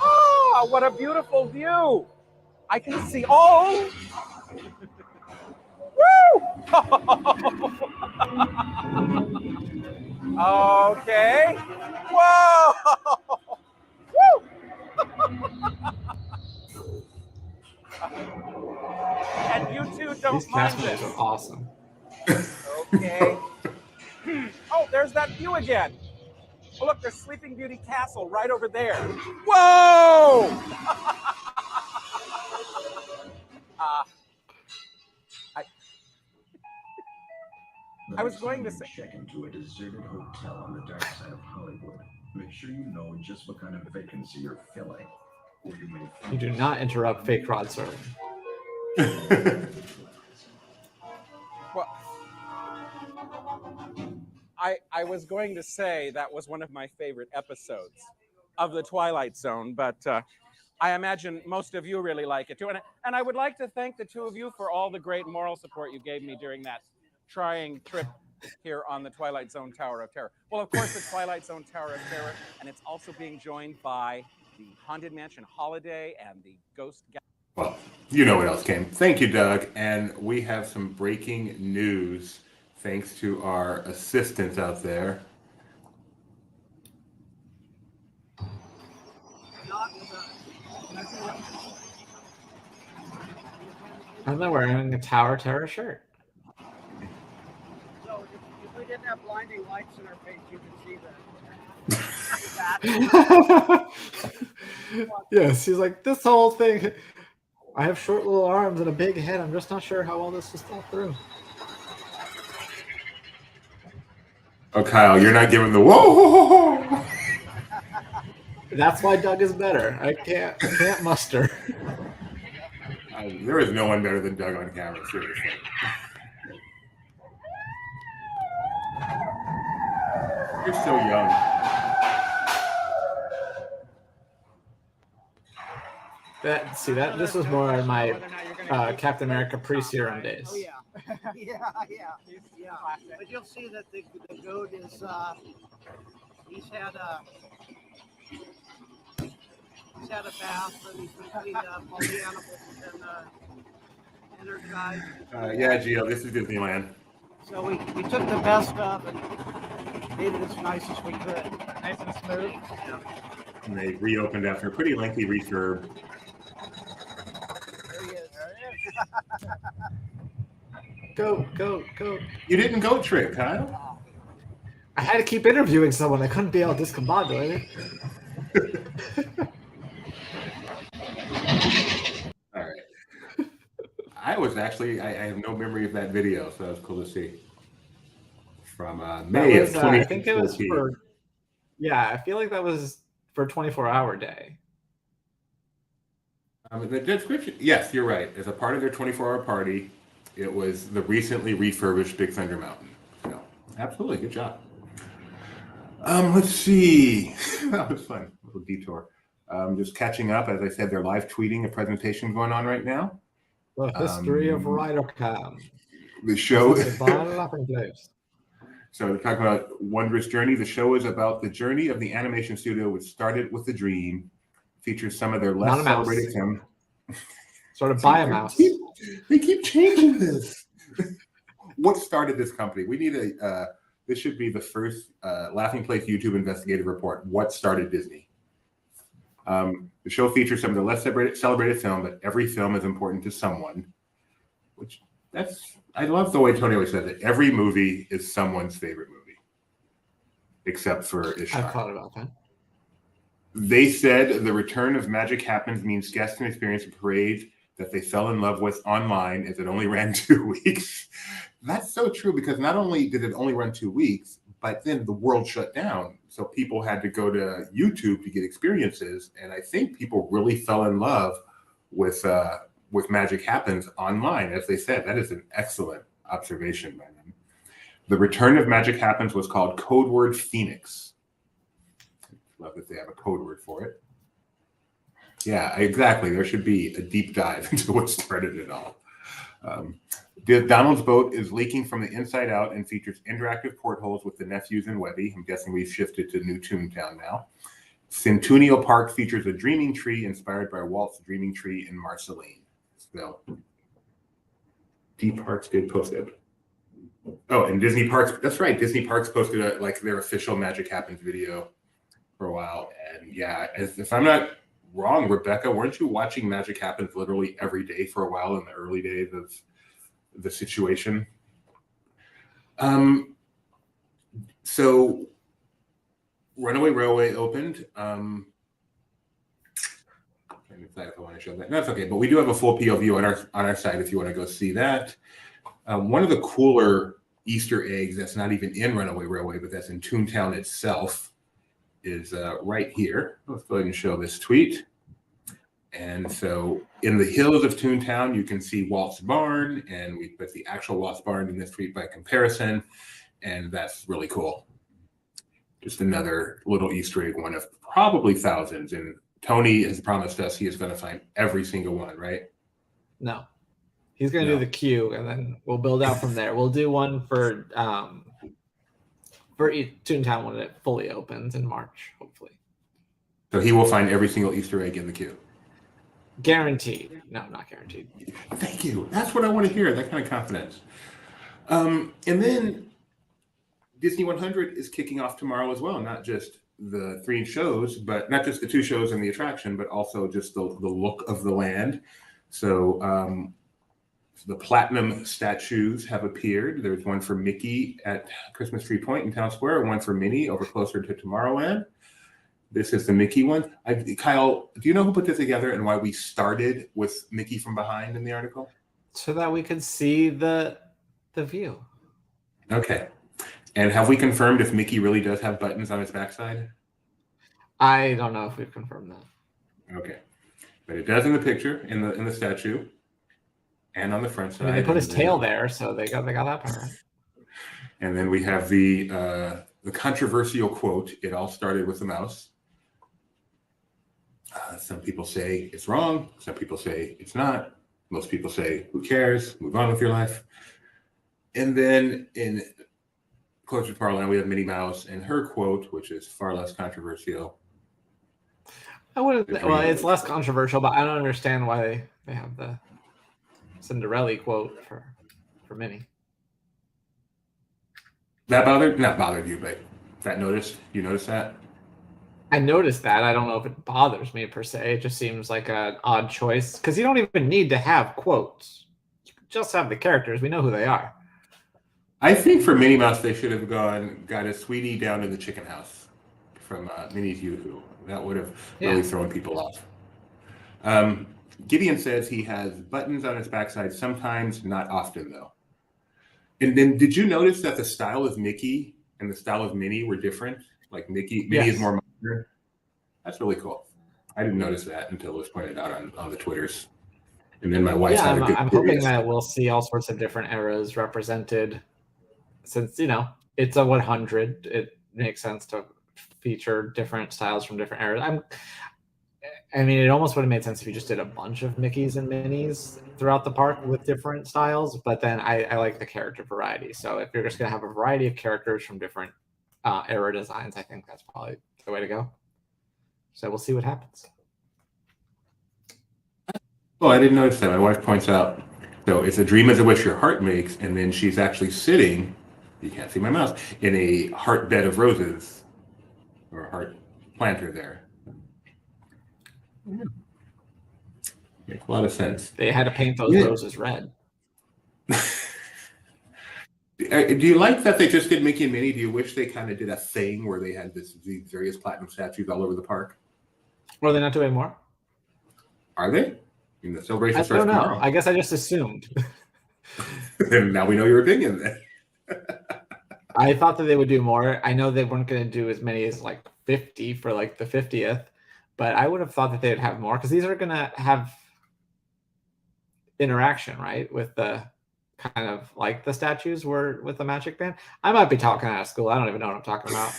oh, what a beautiful view. I can see, oh. Woo! Okay. Whoa! Woo! And you two don't These mind cast this. members are awesome. Okay. Oh, there's that view again. Oh, look, there's Sleeping Beauty Castle right over there. Whoa! I was going to say. Check into a deserted hotel on the dark side of Hollywood. Make sure you know just what kind of vacancy you're filling, or you may. You do not interrupt fake Rod Serling. Well, I was going to say that was one of my favorite episodes of the Twilight Zone, but I imagine most of you really like it too. And I would like to thank the two of you for all the great moral support you gave me during that trying trip here on the Twilight Zone Tower of Terror. Well, of course, the Twilight Zone Tower of Terror, and it's also being joined by the Haunted Mansion Holiday and the Ghost. Well, you know what else came. Thank you, Doug. And we have some breaking news thanks to our assistants out there. I'm not wearing a Tower Terror shirt. So if we didn't have blinding lights in our face, you could see that. Yes, he's like, this whole thing. I have short little arms and a big head. I'm just not sure how all this was thought through. Oh, Kyle, you're not giving the whoa. That's why Doug is better. I can't muster. There is no one better than Doug on camera, seriously. You're so young. This was more in my Captain America pre-serum days. Oh yeah, yeah. But you'll see that the goat is he's had a bath and he's been cleaned up. All the animals have been energized. Yeah, Gio, this is Disneyland. So we took the best of and made it as nice as we could. Nice and smooth. Yeah. And they reopened after a pretty lengthy refurb. There he is. Go. You didn't go trick, Kyle. I had to keep interviewing someone. I couldn't be all discombobulated. All right. I have no memory of that video, so that was cool to see. From May of 2014. I think it was for, I feel like that was for 24-hour day. The description, yes, you're right. As a part of their 24-hour party, it was the recently refurbished Big Thunder Mountain. So, absolutely, good job. Let's see. That was fun. A little detour. Just catching up. As I said, they're live tweeting a presentation going on right now. The history of RiderCam. The show. So we're talking about Wondrous Journey. The show is about the journey of the animation studio, which started with a dream. Features some of their less celebrated films. Sort of buy a mouse. They keep changing this. What started this company? We need this should be the first Laughing Place YouTube investigative report. What started Disney? The show features some of the less celebrated film, but every film is important to someone. I love the way Tony always says it. Every movie is someone's favorite movie, except for Ishtar. I thought about that. They said the return of Magic Happens means guests can experience a parade that they fell in love with online as it only ran 2 weeks. That's so true, because not only did it only run 2 weeks, but then the world shut down. So people had to go to YouTube to get experiences. And I think people really fell in love with Magic Happens online. As they said, that is an excellent observation by them. The return of Magic Happens was called Code Word Phoenix. Love that they have a code word for it. Yeah, exactly. There should be a deep dive into what started it all. Donald's boat is leaking from the inside out and features interactive portholes with the nephews and Webby. I'm guessing we've shifted to New Toontown now. Centennial Park features a dreaming tree inspired by Walt's dreaming tree in Marceline. So, D Parks did post it. Oh, and Disney Parks. That's right. Disney Parks posted their official Magic Happens video for a while. And yeah, if I'm not wrong, Rebecca, weren't you watching Magic Happens literally every day for a while in the early days of the situation? So Runaway Railway opened. I'm trying to decide if I want to show that. That's okay, but we do have a full POV on our site if you want to go see that. One of the cooler Easter eggs that's not even in Runaway Railway, but that's in Toontown itself, is right here. Let's go ahead and show this tweet. And so in the hills of Toontown, you can see Walt's barn, and we put the actual Walt's barn in this tweet by comparison, and that's really cool. Just another little Easter egg, one of probably thousands. And Tony has promised us he is going to find every single one, right? No. He's going to do the queue, and then we'll build out from there. We'll do one for Toontown when it fully opens in March, hopefully. So he will find every single Easter egg in the queue. Guaranteed. No, not guaranteed. Thank you. That's what I want to hear, that kind of confidence. And then Disney 100 is kicking off tomorrow as well, not just the 3 shows, but not just the 2 shows and the attraction, but also just the look of the land. So the platinum statues have appeared. There's one for Mickey at Christmas Tree Point in Town Square, and one for Minnie over closer to Tomorrowland. This is the Mickey one. Kyle, do you know who put this together and why we started with Mickey from behind in the article? So that we could see the view. Okay. And have we confirmed if Mickey really does have buttons on his backside? I don't know if we've confirmed that. Okay. But it does in the picture, in the statue, and on the front side. I mean, they put his tail there, so they got that part right. And then we have the controversial quote, "It all started with the mouse." Some people say it's wrong. Some people say it's not. Most people say, who cares? Move on with your life. And then in Closer to Tomorrowland, we have Minnie Mouse and her quote, which is far less controversial. I wouldn't. Well, it's less controversial, but I don't understand why they have the Cinderella quote for Minnie. Not bothered you, but you noticed that? I noticed that. I don't know if it bothers me per se. It just seems like an odd choice because you don't even need to have quotes. You just have the characters. We know who they are. I think for Minnie Mouse, they should have got a sweetie down in the chicken house from Minnie's Yoo-Hoo. That would have really thrown people off. Gideon says he has buttons on his backside sometimes, not often though. And then did you notice that the style of Mickey and the style of Minnie were different? Like Minnie is more modern. That's really cool. I didn't notice that until it was pointed out on the Twitters. And then my wife had a good I'm hoping that we'll see all sorts of different eras represented. Since, it's a 100, it makes sense to feature different styles from different eras. It almost would have made sense if you just did a bunch of Mickeys and Minnies throughout the park with different styles, but then I like the character variety. So if you're just going to have a variety of characters from different era designs, I think that's probably the way to go. So we'll see what happens. Well, I didn't notice that. My wife points out, so it's a dream as a wish your heart makes, and then she's actually sitting, you can't see my mouse, in a heart bed of roses, or a heart planter there. Makes a lot of sense. They had to paint those roses red. Do you like that they just did Mickey and Minnie? Do you wish they kind of did a thing where they had these various platinum statues all over the park? Were they not doing more? Are they? In the celebration starts tomorrow. tomorrow. I guess I just assumed. And now we know your opinion then. I thought that they would do more. I know they weren't going to do as many as 50 for the 50th, but I would have thought that they would have more because these are going to have interaction, right? With the kind of like the statues were with the Magic Band. I might be talking out of school. I don't even know what I'm talking about.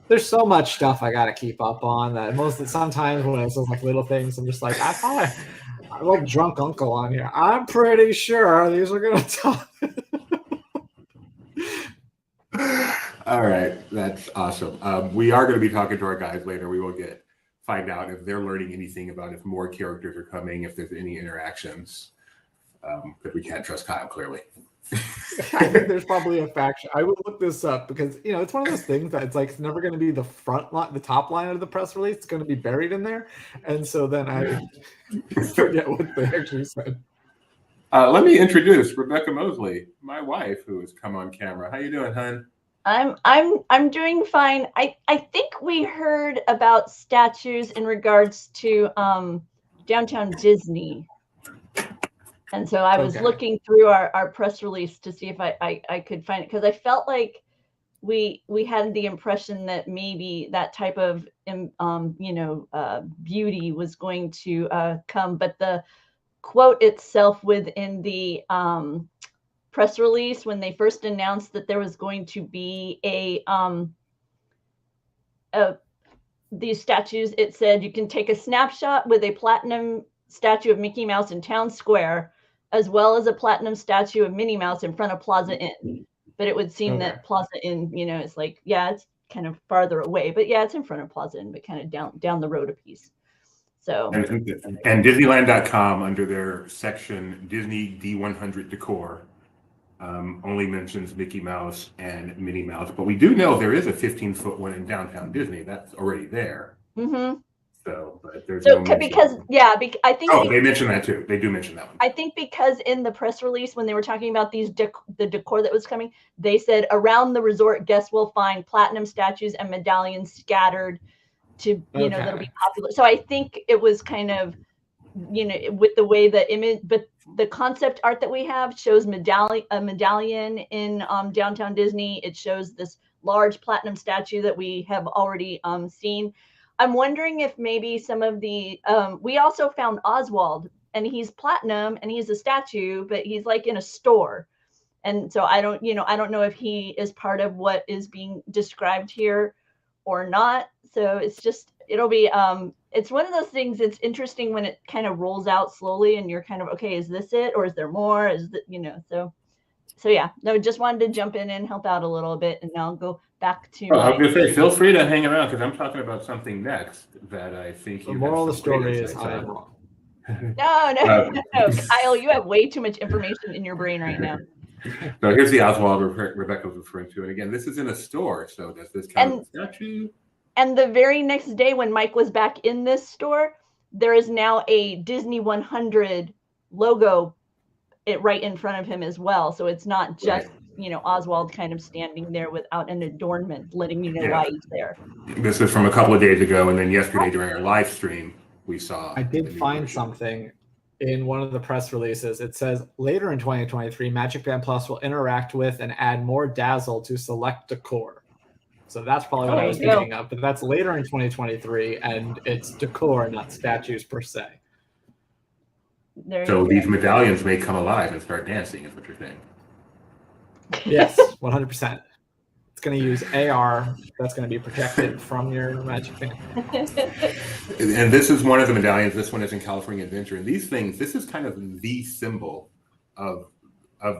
There's so much stuff I got to keep up on that sometimes when it's those little things, I'm just like, I I love drunk uncle on here. I'm pretty sure these are going to talk. All right, that's awesome. We are going to be talking to our guys later. We will find out if they're learning anything about if more characters are coming, if there's any interactions. But we can't trust Kyle, clearly. I think there's probably a faction. I would look this up because it's one of those things that it's never going to be the front line, the top line of the press release. It's going to be buried in there, and so then I forget what they actually said. Let me introduce Rebecca Mosley, my wife, who has come on camera. How you doing, hon? I'm doing fine. I think we heard about statues in regards to downtown Disney. And so I was looking through our press release to see if I could find it, because I felt like we had the impression that maybe that type of beauty was going to come, but the quote itself within the press release, when they first announced that there was going to be these statues, it said you can take a snapshot with a platinum statue of Mickey Mouse in Town Square, as well as a platinum statue of Minnie Mouse in front of Plaza Inn. But it would seem that Plaza Inn, it's it's kind of farther away, but it's in front of Plaza Inn, but kind of down the road a piece. So and Disneyland.com, under their section Disney D100 Decor, only mentions Mickey Mouse and Minnie Mouse, but we do know there is a 15-foot one in downtown Disney that's already there. Mm-hmm. So, but there's so no because I think they mentioned that too. They do mention that one. I think because in the press release, when they were talking about these the decor that was coming, they said around the resort, guests will find platinum statues and medallions scattered to that'll be popular. So I think it was kind of with the way the image, but the concept art that we have shows a medallion in downtown Disney. It shows this large platinum statue that we have already seen. I'm wondering if maybe some of the we also found Oswald, and he's platinum and he's a statue, but he's in a store. And so I don't know if he is part of what is being described here or not. So it'll be it's one of those things. It's interesting when it kind of rolls out slowly and you're kind of, okay, is this it? Or is there more? Is that, so yeah, no, just wanted to jump in and help out a little bit, and now I'll go back to. I was going to say, feel free to hang around, because I'm talking about something next that I think the moral of the story is I am wrong. No, Kyle, you have way too much information in your brain right now. So here's the Oswald Rebecca was referring to, and again, this is in a store. So does this count as a statue? And the very next day, when Mike was back in this store, there is now a Disney 100 logo right in front of him as well. So it's not just Oswald kind of standing there without an adornment, letting you know why he's there. This is from a couple of days ago, and then yesterday during our live stream, we saw. I did find something in one of the press releases. It says later in 2023, Magic Band Plus will interact with and add more dazzle to select decor. So that's probably what I was thinking of, but that's later in 2023, and it's decor, not statues per se. So these medallions may come alive and start dancing, is what you're saying? Yes, 100%. It's going to use AR that's going to be protected from your Magic Band. And this is one of the medallions. This one is in California Adventure. And these things, this is kind of the symbol of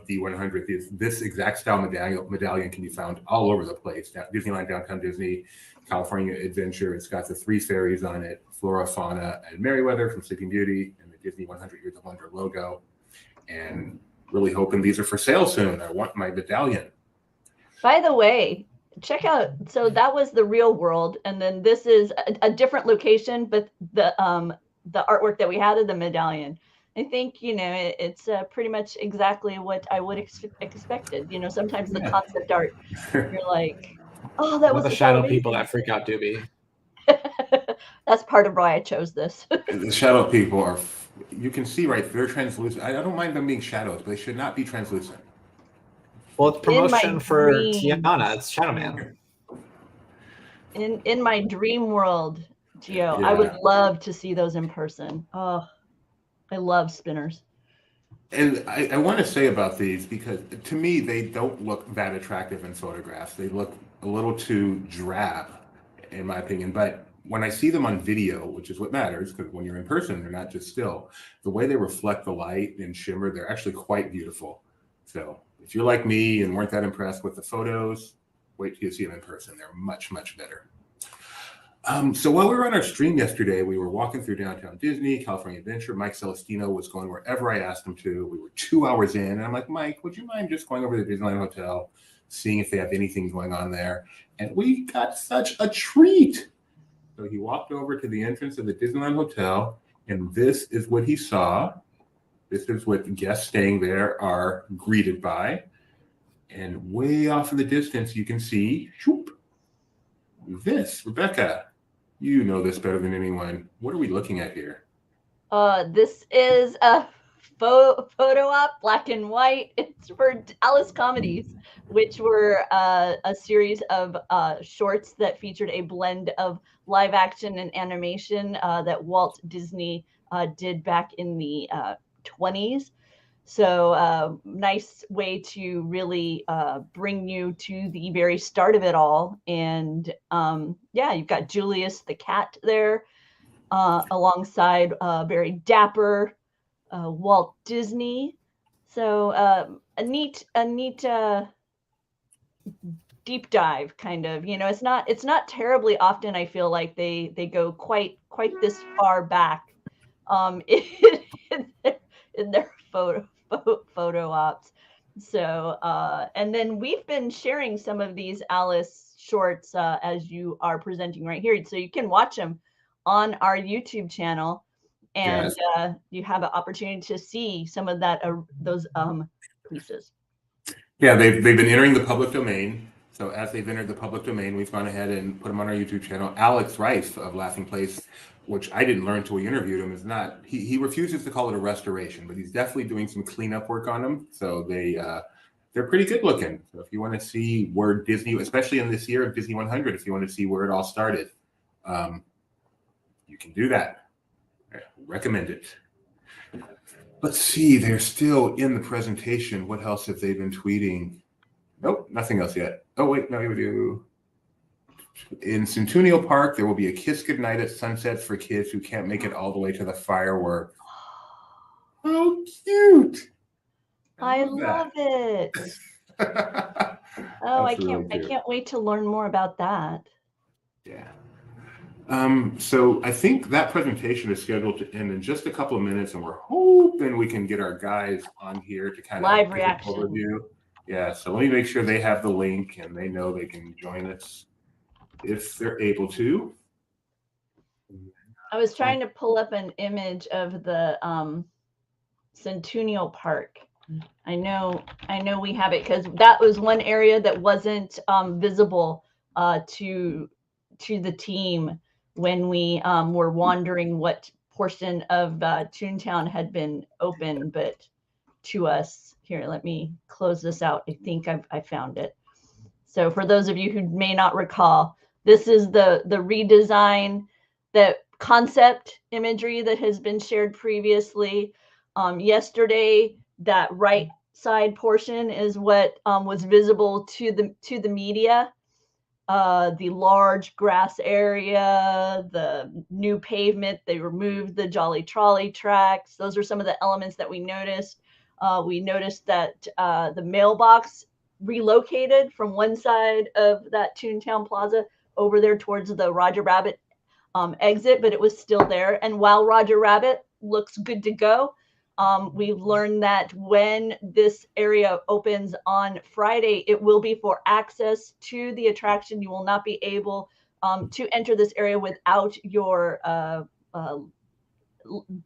the 100. This exact style medallion can be found all over the place. Disneyland, Downtown Disney, California Adventure. It's got the 3 fairies on it, Flora, Fauna, and Merryweather from Sleeping Beauty, and the Disney 100 Years of Wonder logo. And really hoping these are for sale soon. I want my medallion. By the way, check out. So that was the real world, and then this is a different location, but the artwork that we had of the medallion. I think it's pretty much exactly what I would expected. Sometimes the concept art, you're like, oh, that was the shadow people that freak out Doobie. That's part of why I chose this. The shadow people are. You can see they're translucent. I don't mind them being shadows, but they should not be translucent. Well, it's promotion for Tiana. It's Shadow Man. In my dream world, Gio, I would love to see those in person. Oh, I love spinners. And I want to say about these, because to me, they don't look that attractive in photographs. They look a little too drab, in my opinion. But when I see them on video, which is what matters, because when you're in person, they're not just still. The way they reflect the light and shimmer, they're actually quite beautiful. So if you're like me and weren't that impressed with the photos, wait till you see them in person. They're much, much better. So while we were on our stream yesterday, we were walking through downtown Disney, California Adventure. Mike Celestino was going wherever I asked him to. We were 2 hours in, and I'm like, Mike, would you mind just going over to the Disneyland Hotel, seeing if they have anything going on there? And we got such a treat. So he walked over to the entrance of the Disneyland Hotel, and this is what he saw. This is what guests staying there are greeted by. And way off in the distance, you can see this. Rebecca, you know this better than anyone. What are we looking at here? This is a photo op, black and white. It's for Alice Comedies, which were a series of shorts that featured a blend of live action and animation that Walt Disney did back in the 20s. So nice way to really bring you to the very start of it all. And yeah, you've got Julius the cat there alongside very dapper Walt Disney. So a neat deep dive kind of, you know, it's not terribly often I feel like they go quite this far back in their photo ops. So and then we've been sharing some of these Alice shorts as you are presenting right here, so you can watch them on our YouTube channel, and yes, you have an opportunity to see some of that those pieces. Yeah, they've been entering the public domain. So as they've entered the public domain, we've gone ahead and put them on our YouTube channel. Alex Rice of Laughing Place, which I didn't learn until we interviewed him, is not, he refuses to call it a restoration, but he's definitely doing some cleanup work on them. So they're pretty good looking. So if you want to see where Disney, especially in this year of Disney 100, if you want to see where it all started, you can do that. I recommend it. Let's see, they're still in the presentation. What else have they been tweeting? Nope, nothing else yet. Oh, wait, no, we do. In Centennial Park, there will be a Kiss Goodnight at sunset for kids who can't make it all the way to the fireworks. Oh, cute. I love it. Oh, I can't wait to learn more about that. Yeah. So I think that presentation is scheduled to end in just a couple of minutes, and we're hoping we can get our guys on here to kind of live reaction overview. Yeah, so let me make sure they have the link and they know they can join us if they're able to. I was trying to pull up an image of the Centennial Park. I know we have it because that was one area that wasn't visible to the team when we were wondering what portion of Toontown had been open, but to us. Here, let me close this out. I think I found it. So for those of you who may not recall, this is the redesign, that concept imagery that has been shared previously. Yesterday, that right side portion is what was visible to the media. The large grass area, the new pavement, they removed the Jolly Trolley tracks. Those are some of the elements that we noticed. We noticed that the mailbox relocated from one side of that Toontown Plaza over there towards the Roger Rabbit exit, but it was still there. And while Roger Rabbit looks good to go, we've learned that when this area opens on Friday, it will be for access to the attraction. You will not be able to enter this area without your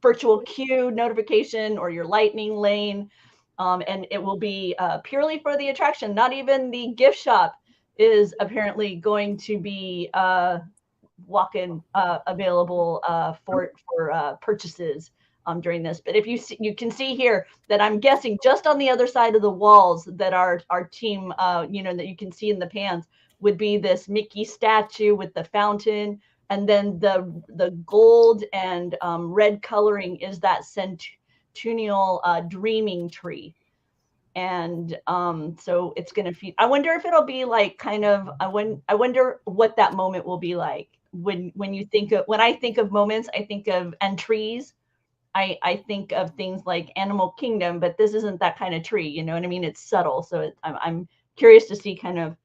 virtual queue notification or your lightning lane, and it will be purely for the attraction. Not even the gift shop is apparently going to be walk-in available for purchases during this. But if you can see here that I'm guessing just on the other side of the walls that our team that you can see in the pans would be this Mickey statue with the fountain. And then the gold and red coloring is that Centennial dreaming tree. And so it's going to feed. I wonder if it'll be like kind of, I wonder what that moment will be like when you think of, when I think of moments, I think of, and trees, I think of things like Animal Kingdom, but this isn't that kind of tree, you know what I mean? It's subtle. So I'm curious to see kind of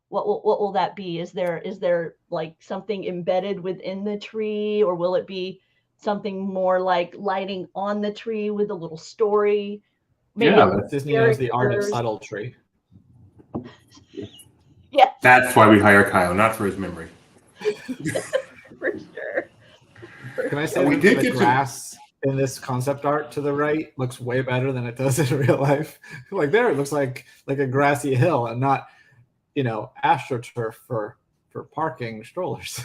what will that be? Is there like something embedded within the tree, or will it be something more like lighting on the tree with a little story? Maybe Yeah, Disney knows the art of characters. subtlety. Yeah, That's why we hire Kyle, not for his memory. for sure. Can I say We that did the get to- grass in this concept art to the right looks way better than it does in real life? Like there, it looks like a grassy hill and not, AstroTurf for parking strollers.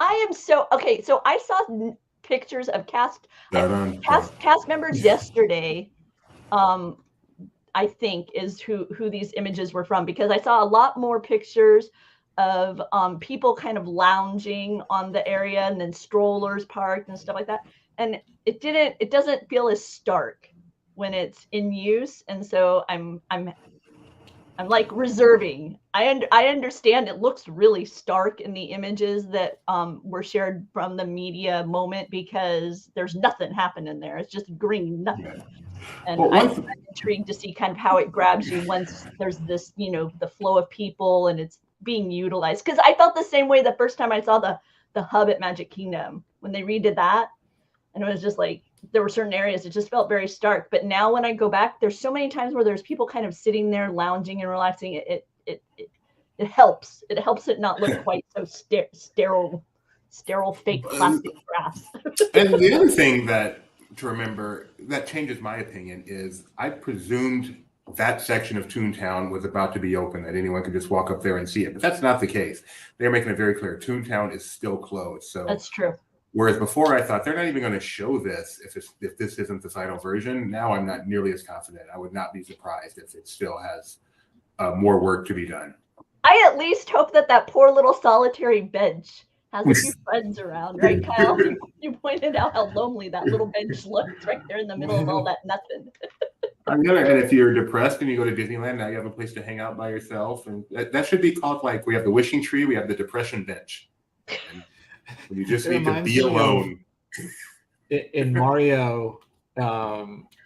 I am so okay. So I saw pictures of cast members yesterday. I think is who these images were from, because I saw a lot more pictures of people kind of lounging on the area and then strollers parked and stuff like that. And it doesn't feel as stark when it's in use. And so I'm like reserving. I understand it looks really stark in the images that were shared from the media moment, because there's nothing happening there. It's just green, nothing. Yeah. And Well, I'm intrigued to see kind of how it grabs you once there's this, the flow of people and it's being utilized. Because I felt the same way the first time I saw the hub at Magic Kingdom when they redid that, and it was just like there were certain areas it just felt very stark. But now when I go back, there's so many times where there's people kind of sitting there lounging and relaxing. It helps. It helps it not look quite so sterile, fake plastic grass. And the other thing to remember that changes my opinion is I presumed that section of Toontown was about to be open, that anyone could just walk up there and see it. But that's not the case. They're making it very clear. Toontown is still closed. So That's true. Whereas before I thought they're not even going to show this if this isn't the final version. Now I'm not nearly as confident. I would not be surprised if it still has more work to be done. I at least hope that poor little solitary bench has a few friends around, right, Kyle? You pointed out how lonely that little bench looks right there in the middle of all that nothing. On the other hand, if you're depressed and you go to Disneyland, now you have a place to hang out by yourself. And that should be called, like, we have the wishing tree, we have the depression bench. And you just need to be alone. In Mario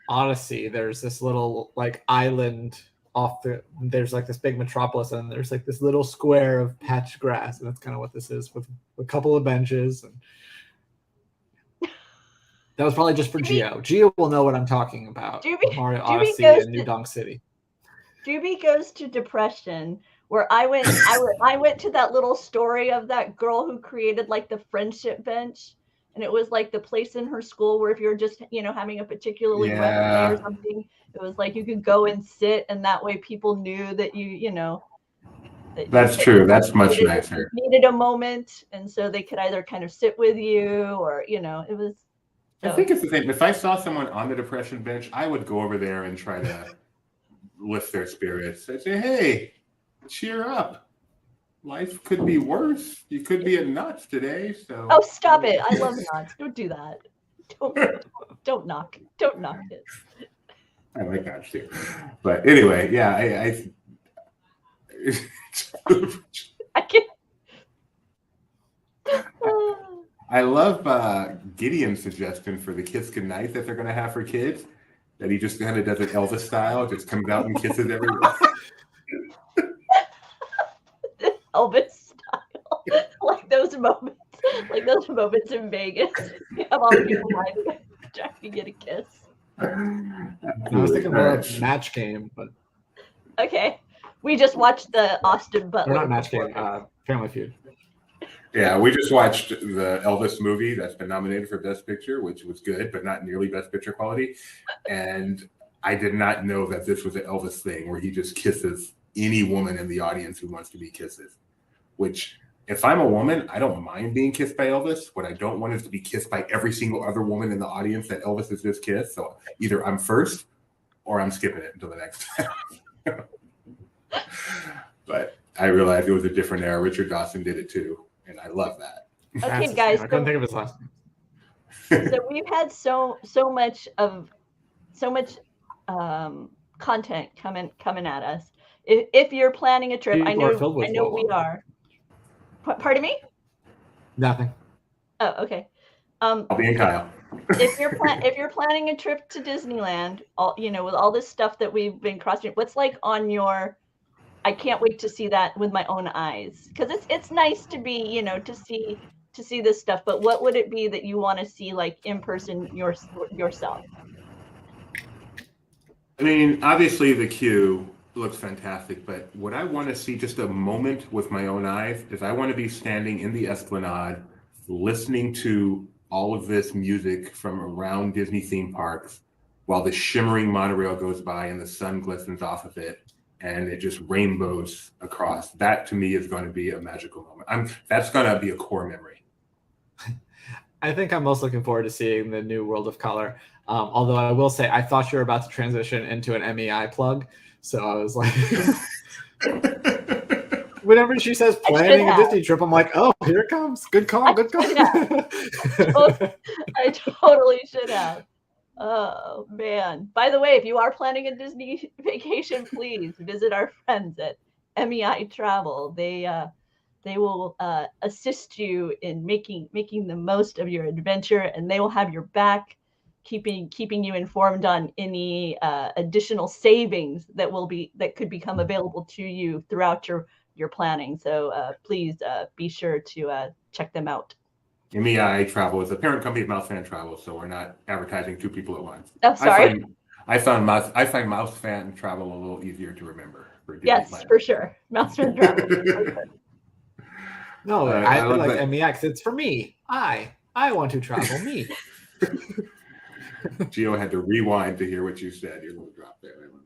Odyssey, there's this little like island there's like this big metropolis, and there's like this little square of patch grass, and that's kind of what this is, with a couple of benches. And that was probably just for Gio. Gio will know what I'm talking about. Mario Odyssey and New Donk City. Doobie Goes to Depression, where I went to that little story of that girl who created like the friendship bench, and it was like the place in her school where if you're just having a particularly rough day or something, it was like you could go and sit, and that way people knew that That's true. That's much nicer. Needed a moment, and so they could either kind of sit with you, or it was. I think it's the same. If I saw someone on the depression bench, I would go over there and try to lift their spirits. I'd say, hey, cheer up. Life could be worse. You could be at Knott's today. So. Oh, stop it. I love Knott's. Don't do that. Don't knock it. I like Knott's too. But anyway, yeah, I can't. I love Gideon's suggestion for the kiss goodnight that they're going to have for kids. That he just kind of does it Elvis style, just comes out and kisses everyone. Elvis style, like those moments in Vegas. You have all the people lining up trying to get a kiss. I was thinking more of Match Game, but okay, we just watched the Austin Butler. Or not Match Game, Family Feud. Yeah, we just watched the Elvis movie that's been nominated for Best Picture, which was good, but not nearly Best Picture quality. And I did not know that this was an Elvis thing where he just kisses any woman in the audience who wants to be kisses. Which, if I'm a woman, I don't mind being kissed by Elvis. What I don't want is to be kissed by every single other woman in the audience that Elvis has just kissed. So either I'm first or I'm skipping it until the next time. But I realized it was a different era. Richard Dawson did it too. And I love that. Okay, guys. I couldn't think of his last name. So we've had so much content coming at us. If you're planning a trip, I know we are. Pardon me? Nothing. Oh, okay. I'll be in Kyle. If you're planning a trip to Disneyland, with all this stuff that we've been crossing, what's like on your? I can't wait to see that with my own eyes, because it's nice to be to see this stuff. But what would it be that you want to see like in person yourself? I mean, obviously the queue looks fantastic, but what I want to see just a moment with my own eyes is I want to be standing in the Esplanade, listening to all of this music from around Disney theme parks while the shimmering monorail goes by and the sun glistens off of it and it just rainbows across. That to me is going to be a magical moment. That's going to be a core memory. I think I'm most looking forward to seeing the new World of Color. Although I will say, I thought you were about to transition into an MEI plug. So I was like, whenever she says planning a Disney trip, I'm like, oh, here it comes. Good call. Good call. I totally should have. Oh, man. By the way, if you are planning a Disney vacation, please visit our friends at MEI Travel. They will assist you in making the most of your adventure, and they will have your back, keeping you informed on any additional savings that could become available to you throughout your planning. So please be sure to check them out. MEI Travel is a parent company of Mouse Fan Travel, so we're not advertising two people at once. Oh, sorry. I find Mouse Fan Travel a little easier to remember. Yes, for sure. Mouse Fan Travel. No, I like MEI because it's for me. I want to travel. Me. Gio had to rewind to hear what you said. Your little drop there. I love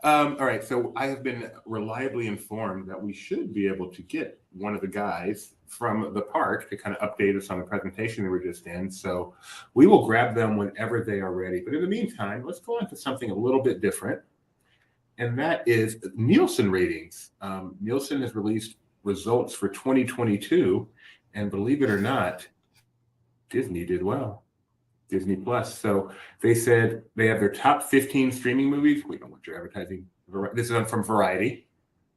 that. All right, so I have been reliably informed that we should be able to get one of the guys from the park to kind of update us on the presentation they were just in. So we will grab them whenever they are ready. But in the meantime, let's go on to something a little bit different. And that is Nielsen ratings. Nielsen has released results for 2022. And believe it or not, Disney did well. Disney Plus. So they said they have their top 15 streaming movies. We don't want your advertising. This is from Variety.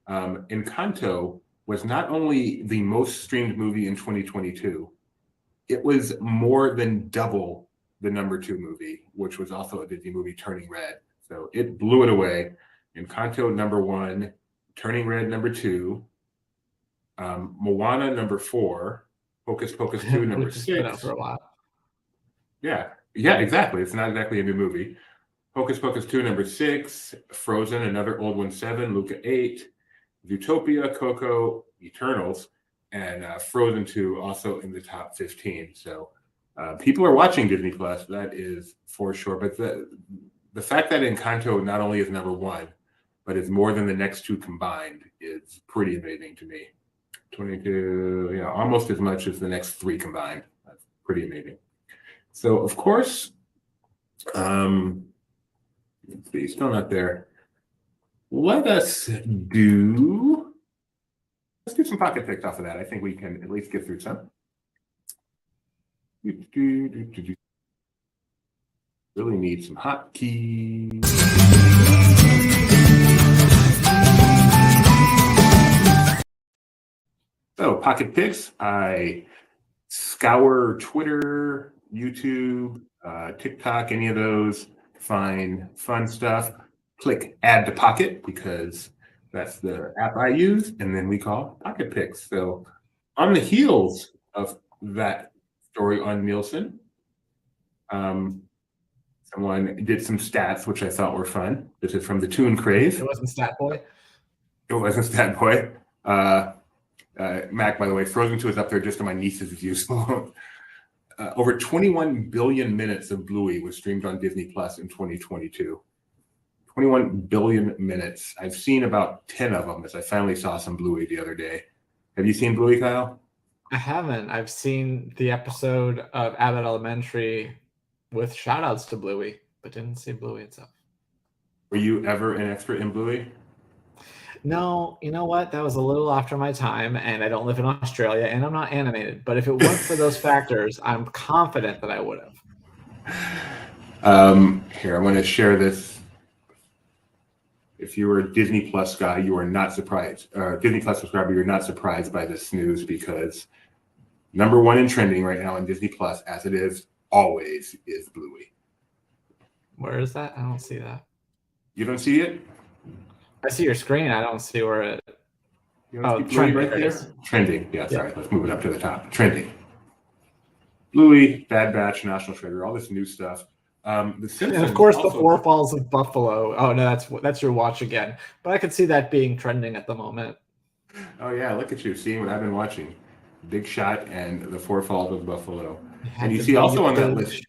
Encanto was not only the most streamed movie in 2022, it was more than double the number 2 movie, which was also a Disney movie, Turning Red. So it blew it away. Encanto number 1, Turning Red number 2, Moana number 4, Hocus Pocus 2 number 6. Been out for a while. Yeah, exactly. It's not exactly a new movie. Hocus Pocus 2 number 6, Frozen, another old one, 7, Luca 8, Zootopia, Coco, Eternals, and Frozen 2 also in the top 15. So people are watching Disney Plus. That is for sure. But the fact that Encanto not only is number 1, but is more than the next 2 combined is pretty amazing to me. 22, almost as much as the next 3 combined. That's pretty amazing. So of course, let's see, still not there. Let's do some pocket picks off of that. I think we can at least get through some. Really need some hotkeys. So pocket picks, I scour Twitter, YouTube, TikTok, any of those, find fun stuff. Click add to pocket because that's the app I use, and then we call pocket picks. So on the heels of that story on Nielsen, someone did some stats, which I thought were fun. This is from the Toon Craze. It wasn't Stat Boy. It wasn't Stat Boy. Mac, by the way, Frozen 2 is up there just to my niece's views. Over 21 billion minutes of Bluey was streamed on Disney Plus in 2022. 21 billion minutes. I've seen about 10 of them as I finally saw some Bluey the other day. Have you seen Bluey, Kyle? I haven't. I've seen the episode of Abbott Elementary with shout outs to Bluey, but didn't see Bluey itself. Were you ever an extra in Bluey? No, you know what? That was a little after my time, and I don't live in Australia, and I'm not animated. But if it weren't for those factors, I'm confident that I would have. Here, I'm going to share this. if you were a Disney Plus guy, you are not surprised. Disney Plus subscriber, you're not surprised by this news because #1 in trending right now on Disney Plus, as it is always, is Bluey. Where is that? I don't see that. You don't see it? I see your screen. I don't see where it. You don't see Bluey trending, right there it there? is. Trending. Yeah, sorry. Let's move it up to the top. Trending. Bluey, Bad Batch, National Treasure, all this new stuff. The Simpsons, And of course, the also- Four Falls of Buffalo. Oh no, that's your watch again. But I could see that being trending at the moment. Oh yeah, look at you seeing what I've been watching. Big Shot and the Four Falls of Buffalo. And you see also on that list.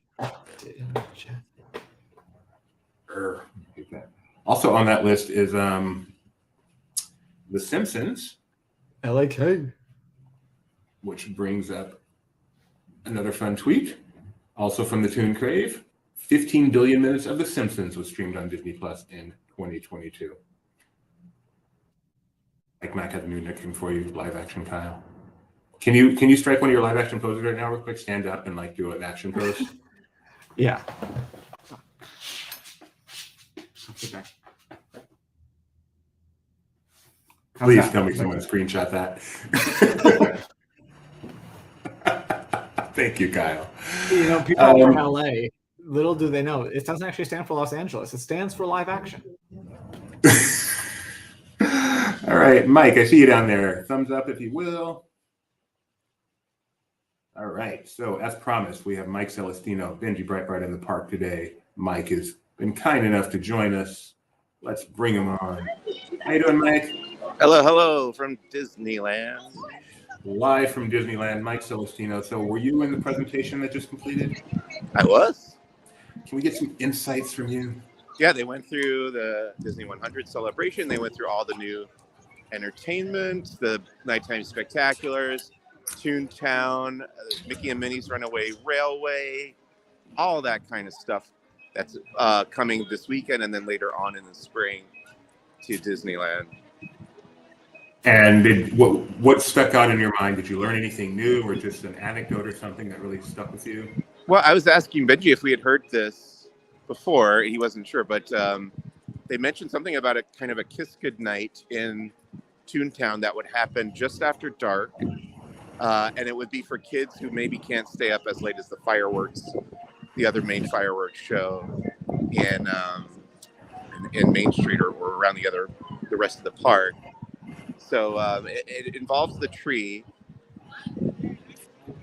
Also on that list is The Simpsons, LAK. which brings up another fun tweet, also from the Toon Crave. 15 billion minutes of The Simpsons was streamed on Disney Plus in 2022. Like Mac has a new nickname for you, live action Kyle. Can you strike one of your live action poses right now real quick? Stand up and like do an action pose. Yeah. Okay. How's Please that? tell me someone screenshot that. Thank you, Kyle. You know, people from LA, little do they know, it doesn't actually stand for Los Angeles. It stands for live action. All right, Mike, I see you down there. Thumbs up if you will. All right, so as promised, we have Mike Celestino, Benji Breitbart in the park today. Mike has been kind enough to join us. Let's bring him on. How you doing, Mike? Hello from Disneyland. Live from Disneyland, Mike Celestino. So were you in the presentation that just completed? I was. Can we get some insights from you? Yeah, they went through the Disney 100 celebration. They went through all the new entertainment, the nighttime spectaculars, Toontown, Mickey and Minnie's Runaway Railway, all that kind of stuff that's coming this weekend and then later on in the spring to Disneyland. And what stuck out in your mind? Did you learn anything new or just an anecdote or something that really stuck with you? Well, I was asking Benji if we had heard this before. He wasn't sure, but they mentioned something about a kind of a kiss goodnight in Toontown that would happen just after dark. And it would be for kids who maybe can't stay up as late as the fireworks, the other main fireworks show in Main Street or around the rest of the park. So it involves the tree,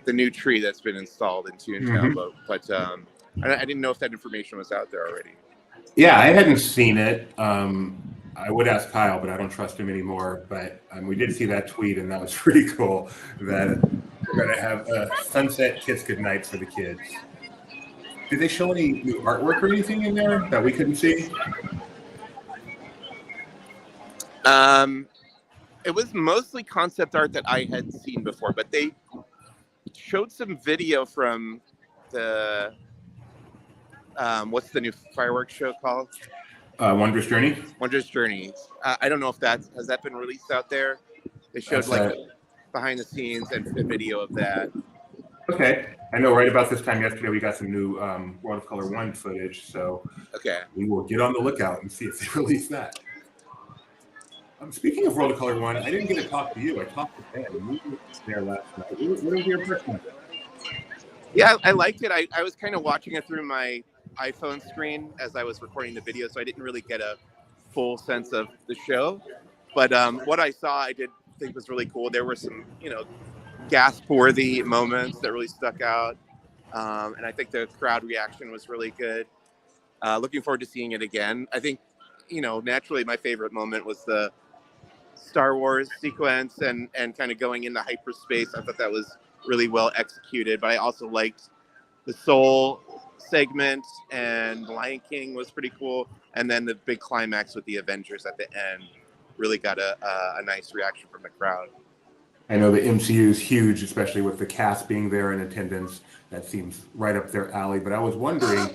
the new tree that's been installed in Toontown. Mm-hmm. But I didn't know if that information was out there already. Yeah, I hadn't seen it. I would ask Kyle, but I don't trust him anymore. But we did see that tweet, and that was pretty cool. That we're going to have a sunset kiss goodnight for the kids. Did they show any new artwork or anything in there that we couldn't see? It was mostly concept art that I had seen before, but they showed some video from the what's the new fireworks show called? Wondrous Journey. Wondrous Journey. I don't know if has that been released out there. They showed behind the scenes and a video of that. Okay, I know. Right about this time yesterday, we got some new World of Color 1 footage, so Okay. we will get on the lookout and see if they release that. Speaking of World of Color 1, I didn't get to talk to you. I talked to Ben. You were there last night. What was your impression? Yeah, I liked it. I was kind of watching it through my iPhone screen as I was recording the video, so I didn't really get a full sense of the show. But what I saw, I did think was really cool. There were some, gasp-worthy moments that really stuck out. And I think the crowd reaction was really good. Looking forward to seeing it again. I think, naturally my favorite moment was the Star Wars sequence and kind of going into hyperspace. I thought that was really well executed, but I also liked the Soul segment, and Lion King was pretty cool. And then the big climax with the Avengers at the end really got a nice reaction from the crowd. I know the MCU is huge, especially with the cast being there in attendance. That seems right up their alley. But I was wondering,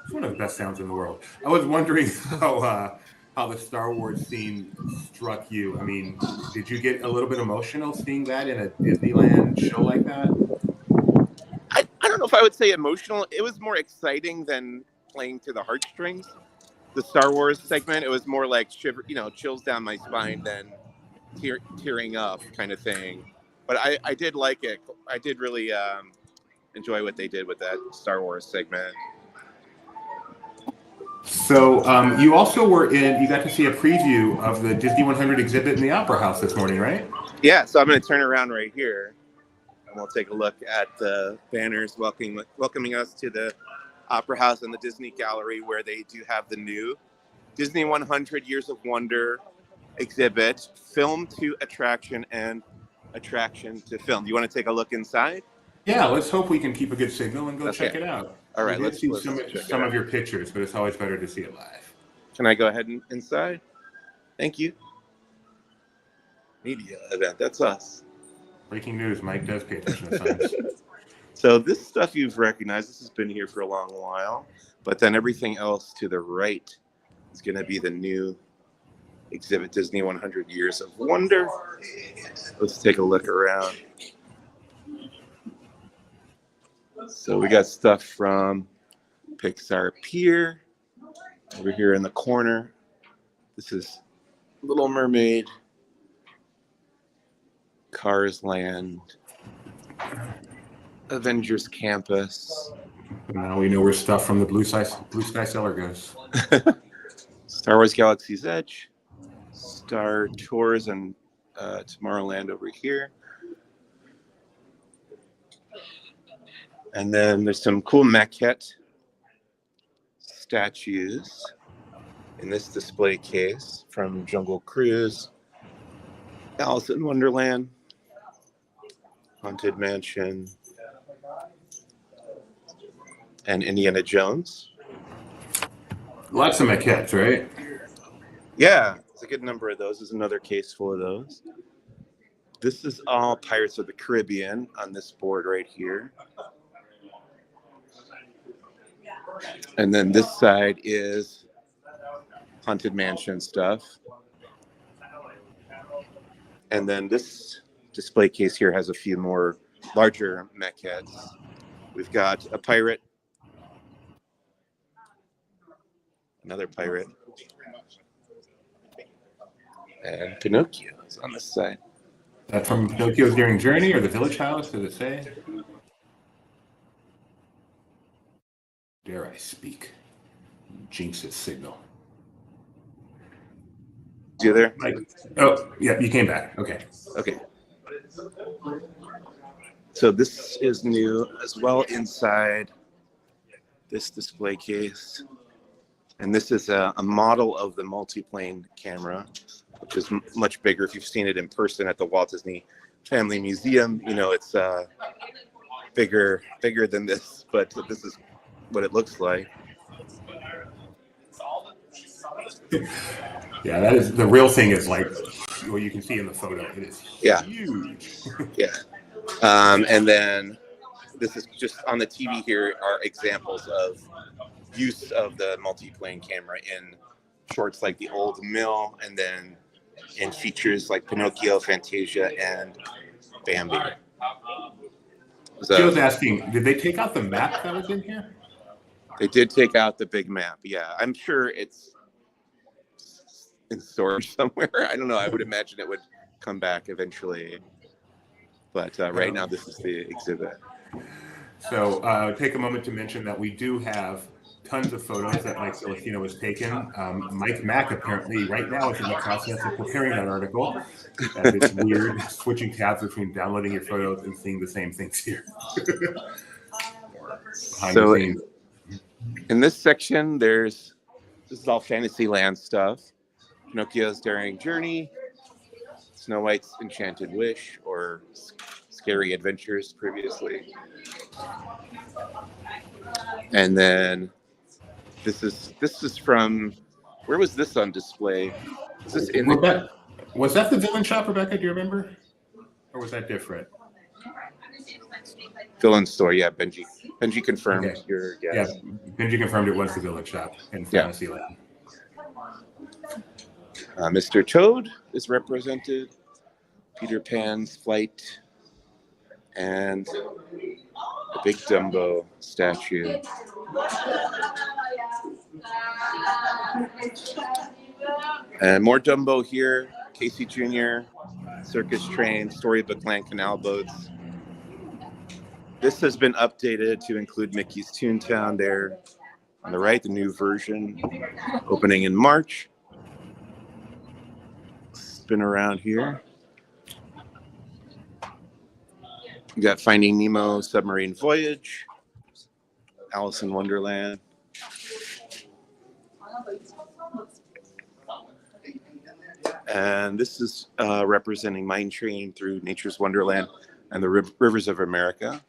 it's one of the best sounds in the world. I was wondering how the Star Wars scene struck you. I mean, did you get a little bit emotional seeing that in a Disneyland show like that? I don't know if I would say emotional. It was more exciting than playing to the heartstrings. the Star Wars segment, it was more like shiver, chills down my spine than tearing up kind of thing. But I did like it. I did really enjoy what they did with that Star Wars segment. So you also you got to see a preview of the Disney 100 exhibit in the Opera House this morning, right? Yeah, so I'm going to turn around right here, and we'll take a look at the banners welcoming us to the Opera House and the Disney Gallery, where they do have the new Disney 100 Years of Wonder exhibit, film to attraction and attraction to film. Do you want to take a look inside? Yeah, let's hope we can keep a good signal and go check it out. All right, let's see some out. of your pictures, but it's always better to see it live. Can I go ahead and inside? Thank you. Media event, that's us. Breaking news, Mike does pay attention to signs. So this stuff you've recognized, this has been here for a long while, but then everything else to the right is going to be the new exhibit, Disney 100 Years of Wonder. Let's take a look around. So we got stuff from Pixar Pier over here in the corner. This is Little Mermaid, Cars Land, Avengers Campus. Now we know where stuff from the Blue Sky Cellar goes. Star Wars Galaxy's Edge, Star Tours, and Tomorrowland over here. And then there's some cool maquette statues in this display case from Jungle Cruise, Alice in Wonderland, Haunted Mansion, and Indiana Jones. Lots of maquettes, right? Yeah, there's a good number of those. There's another case full of those. This is all Pirates of the Caribbean on this board right here. And then this side is Haunted Mansion stuff. And then this display case here has a few more larger maquettes. We've got a pirate, another pirate, and Pinocchio is on this side. That from Pinocchio's Daring Journey or the Village House, does it say? Dare I speak? Jinx's signal. You there? Oh, yeah, you came back. Okay. Okay. So this is new as well inside this display case. And this is a model of the multiplane camera, which is much bigger. If you've seen it in person at the Walt Disney Family Museum, you know it's bigger than this, but this is what it looks like. Yeah, that is the real thing. Is like what you can see in the photo. It is huge. Yeah. And then this is just on the TV here are examples of use of the multiplane camera in shorts like The Old Mill, and then in features like Pinocchio, Fantasia, and Bambi. He was asking, did they take out the map that was in here? They did take out the big map. Yeah, I'm sure it's in storage somewhere. I don't know. I would imagine it would come back eventually. But right now, this is the exhibit. So take a moment to mention that we do have tons of photos that Mike Celestino has taken. Mike Mack apparently right now is in the process of preparing that article. It's weird switching tabs between downloading your photos and seeing the same things here. So in this section, this is all Fantasyland stuff. Pinocchio's Daring Journey, Snow White's Enchanted Wish, or Scary Adventures previously. And then this is from, where was this on display? Is this in was that the Villain Shop, Rebecca? Do you remember? Or was that different? Villain Store, yeah, Benji. Benji confirmed your guess. Yeah, Benji confirmed it was the Village Shop in Fantasyland. Mr. Toad is represented, Peter Pan's Flight, and the big Dumbo statue. And more Dumbo here. Casey Jr., Circus Train, Storybook Land Canal Boats. This has been updated to include Mickey's Toontown there. On the right, the new version opening in March. Spin around here. You got Finding Nemo, Submarine Voyage, Alice in Wonderland. And this is representing Mine Train through Nature's Wonderland and the Rivers of America.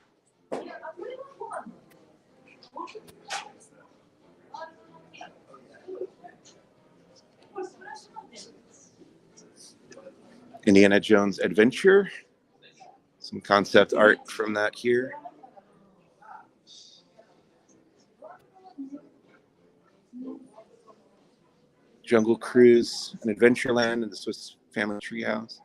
Indiana Jones Adventure. Some concept art from that here. Jungle Cruise and Adventureland and the Swiss Family Treehouse.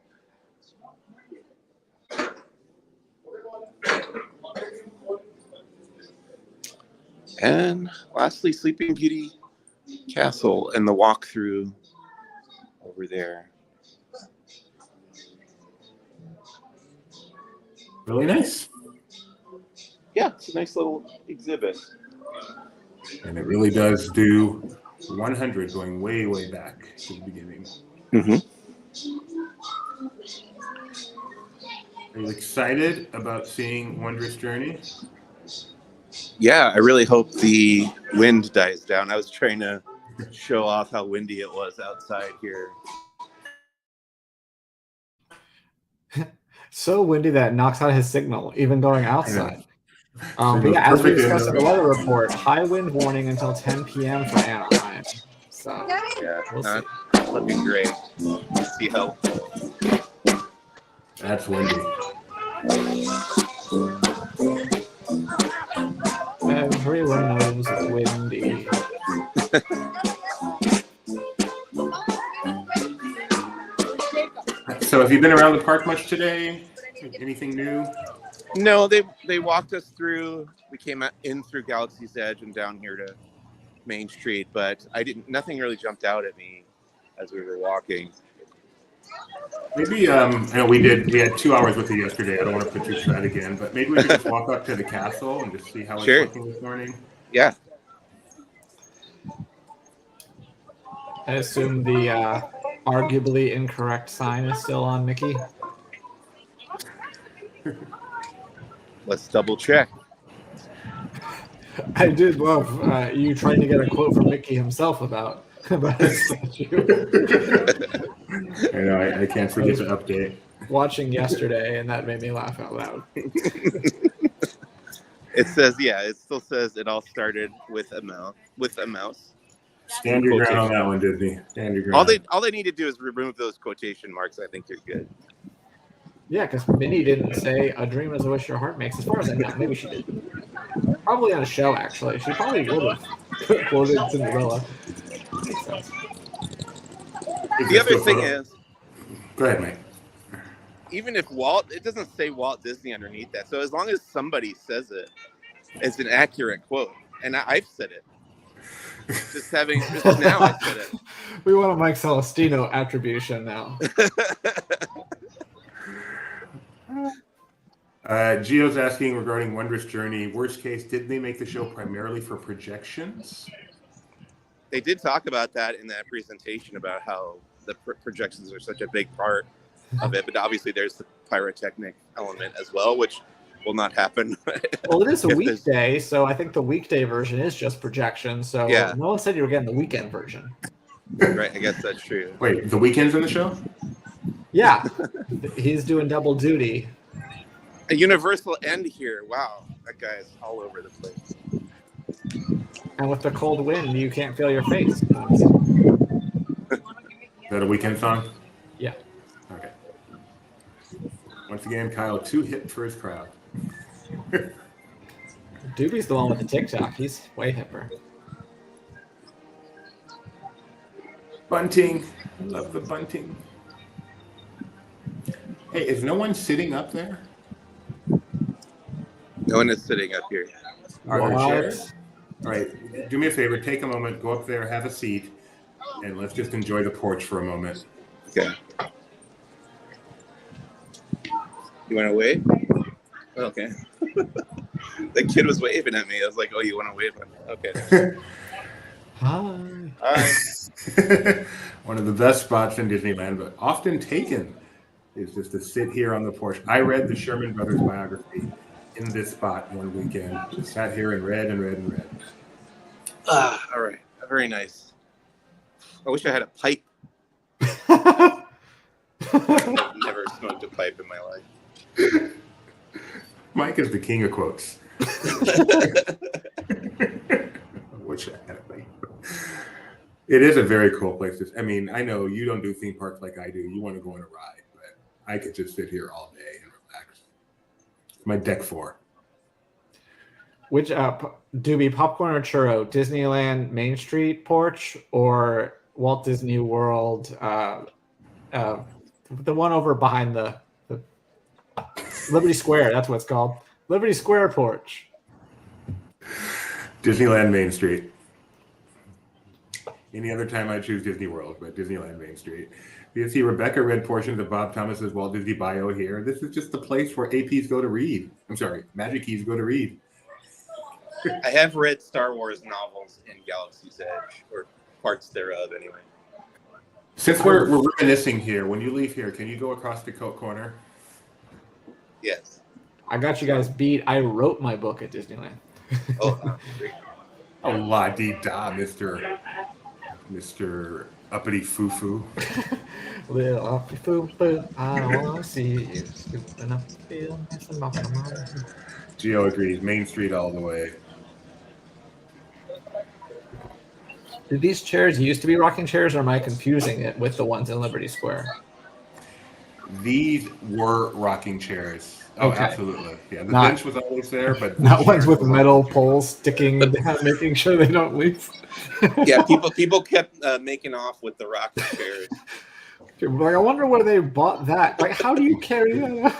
And lastly, Sleeping Beauty Castle and the walkthrough over there. Really nice. Yeah, it's a nice little exhibit. And it really does do 100 going way, way back to the beginning. Mm-hmm. Are you excited about seeing Wondrous Journey? Yeah, I really hope the wind dies down. I was trying to show off how windy it was outside here. So windy that it knocks out his signal, even going outside. But Signal's yeah, as we perfect discussed in the indoors. weather report, high wind warning until 10 p.m. for Anaheim. So Yeah, we'll see. looking great. Let's see how. That's windy. Everyone knows it's windy. So have you been around the park much today? Anything new? No, they walked us through. We came in through Galaxy's Edge and down here to Main Street, but nothing really jumped out at me as we were walking. Maybe I know we had 2 hours with you yesterday. I don't want to put you through that again, but maybe we could just walk up to the castle and just see how it's Sure. looking this morning. Yeah. I assume the arguably incorrect sign is still on Mickey. Let's double check. I did love you trying to get a quote from Mickey himself about his statue. I know, I can't forget to update. Watching yesterday, and that made me laugh out loud. It says, it still says it all started with a mouse. Stand your ground on that one, Disney. Stand your ground. All they need to do is remove those quotation marks. I think you're good. Yeah, because Minnie didn't say "a dream is a wish your heart makes." As far as I know, maybe she did. Probably on a show, actually. She probably would have quoted Cinderella. Makes sense. The other thing is, go ahead, Mike. even if it doesn't say Walt Disney underneath that. So as long as somebody says it, it's an accurate quote. And I've said it. Just now I said it. We want a Mike Celestino attribution now. Gio's asking regarding Wondrous Journey. Worst case, did they make the show primarily for projections? They did talk about that in that presentation about how the projections are such a big part of it, but obviously there's the pyrotechnic element as well, which will not happen. Well, it is a weekday, so I think the weekday version is just projection. So yeah. No one said you were getting the weekend version. Right, I guess that's true. Wait, the weekend's in the show? Yeah, he's doing double duty. A universal end here. Wow, that guy's all over the place. And with the cold wind, you can't feel your face. Is that a weekend song? Yeah. Okay. Once again, Kyle too hip for his crowd. Doobie's the one with the TikTok. He's way hipper. Bunting. Love the bunting. Hey, is no one sitting up there? No one is sitting up here. Are there What? chairs? All right, do me a favor. Take a moment. Go up there. Have a seat. and let's just enjoy the porch for a moment. Okay. You want to wave? Okay. The kid was waving at me. I was like, "Oh, you want to wave?" Okay. Hi. Hi. One of the best spots in Disneyland, but often taken, is just to sit here on the porch. I read the Sherman Brothers biography in this spot one weekend. Just sat here and read and read and read. All right. Very nice. I wish I had a pipe. I've never smoked a pipe in my life. Mike is the king of quotes. Wish I had a pipe. It is a very cool place. I mean, I know you don't do theme parks like I do. You want to go on a ride, but I could just sit here all day and relax. My deck 4. Which Doobie, popcorn or churro? Disneyland Main Street porch or Walt Disney World? The one over behind the Liberty Square. That's what it's called. Liberty Square porch. Disneyland Main Street. Any other time I choose Disney World, but Disneyland Main Street. You see Rebecca read portions of Bob Thomas's Walt Disney bio here. This is just the place where APs go to read. I'm sorry, Magic Keys go to read. I have read Star Wars novels in Galaxy's Edge, or parts thereof, anyway. Since we're reminiscing here, when you leave here, can you go across the Coke Corner? Yes. I got you guys beat. I wrote my book at Disneyland. Oh, great. Oh, la dee da, Mr. Uppity Foo-Foo. Little uppy foo-foo, I don't want to see you scooping up the field. Gio agrees. Main Street all the way. Did these chairs used to be rocking chairs, or am I confusing it with the ones in Liberty Square? These were rocking chairs. Oh, Okay. Absolutely. Yeah, the bench was always there, but the Not ones chairs with were metal rocking chairs. poles sticking down, making sure they don't leave. Yeah, people kept making off with the rocking chairs. Like, I wonder where they bought that. Like, how do you carry that out?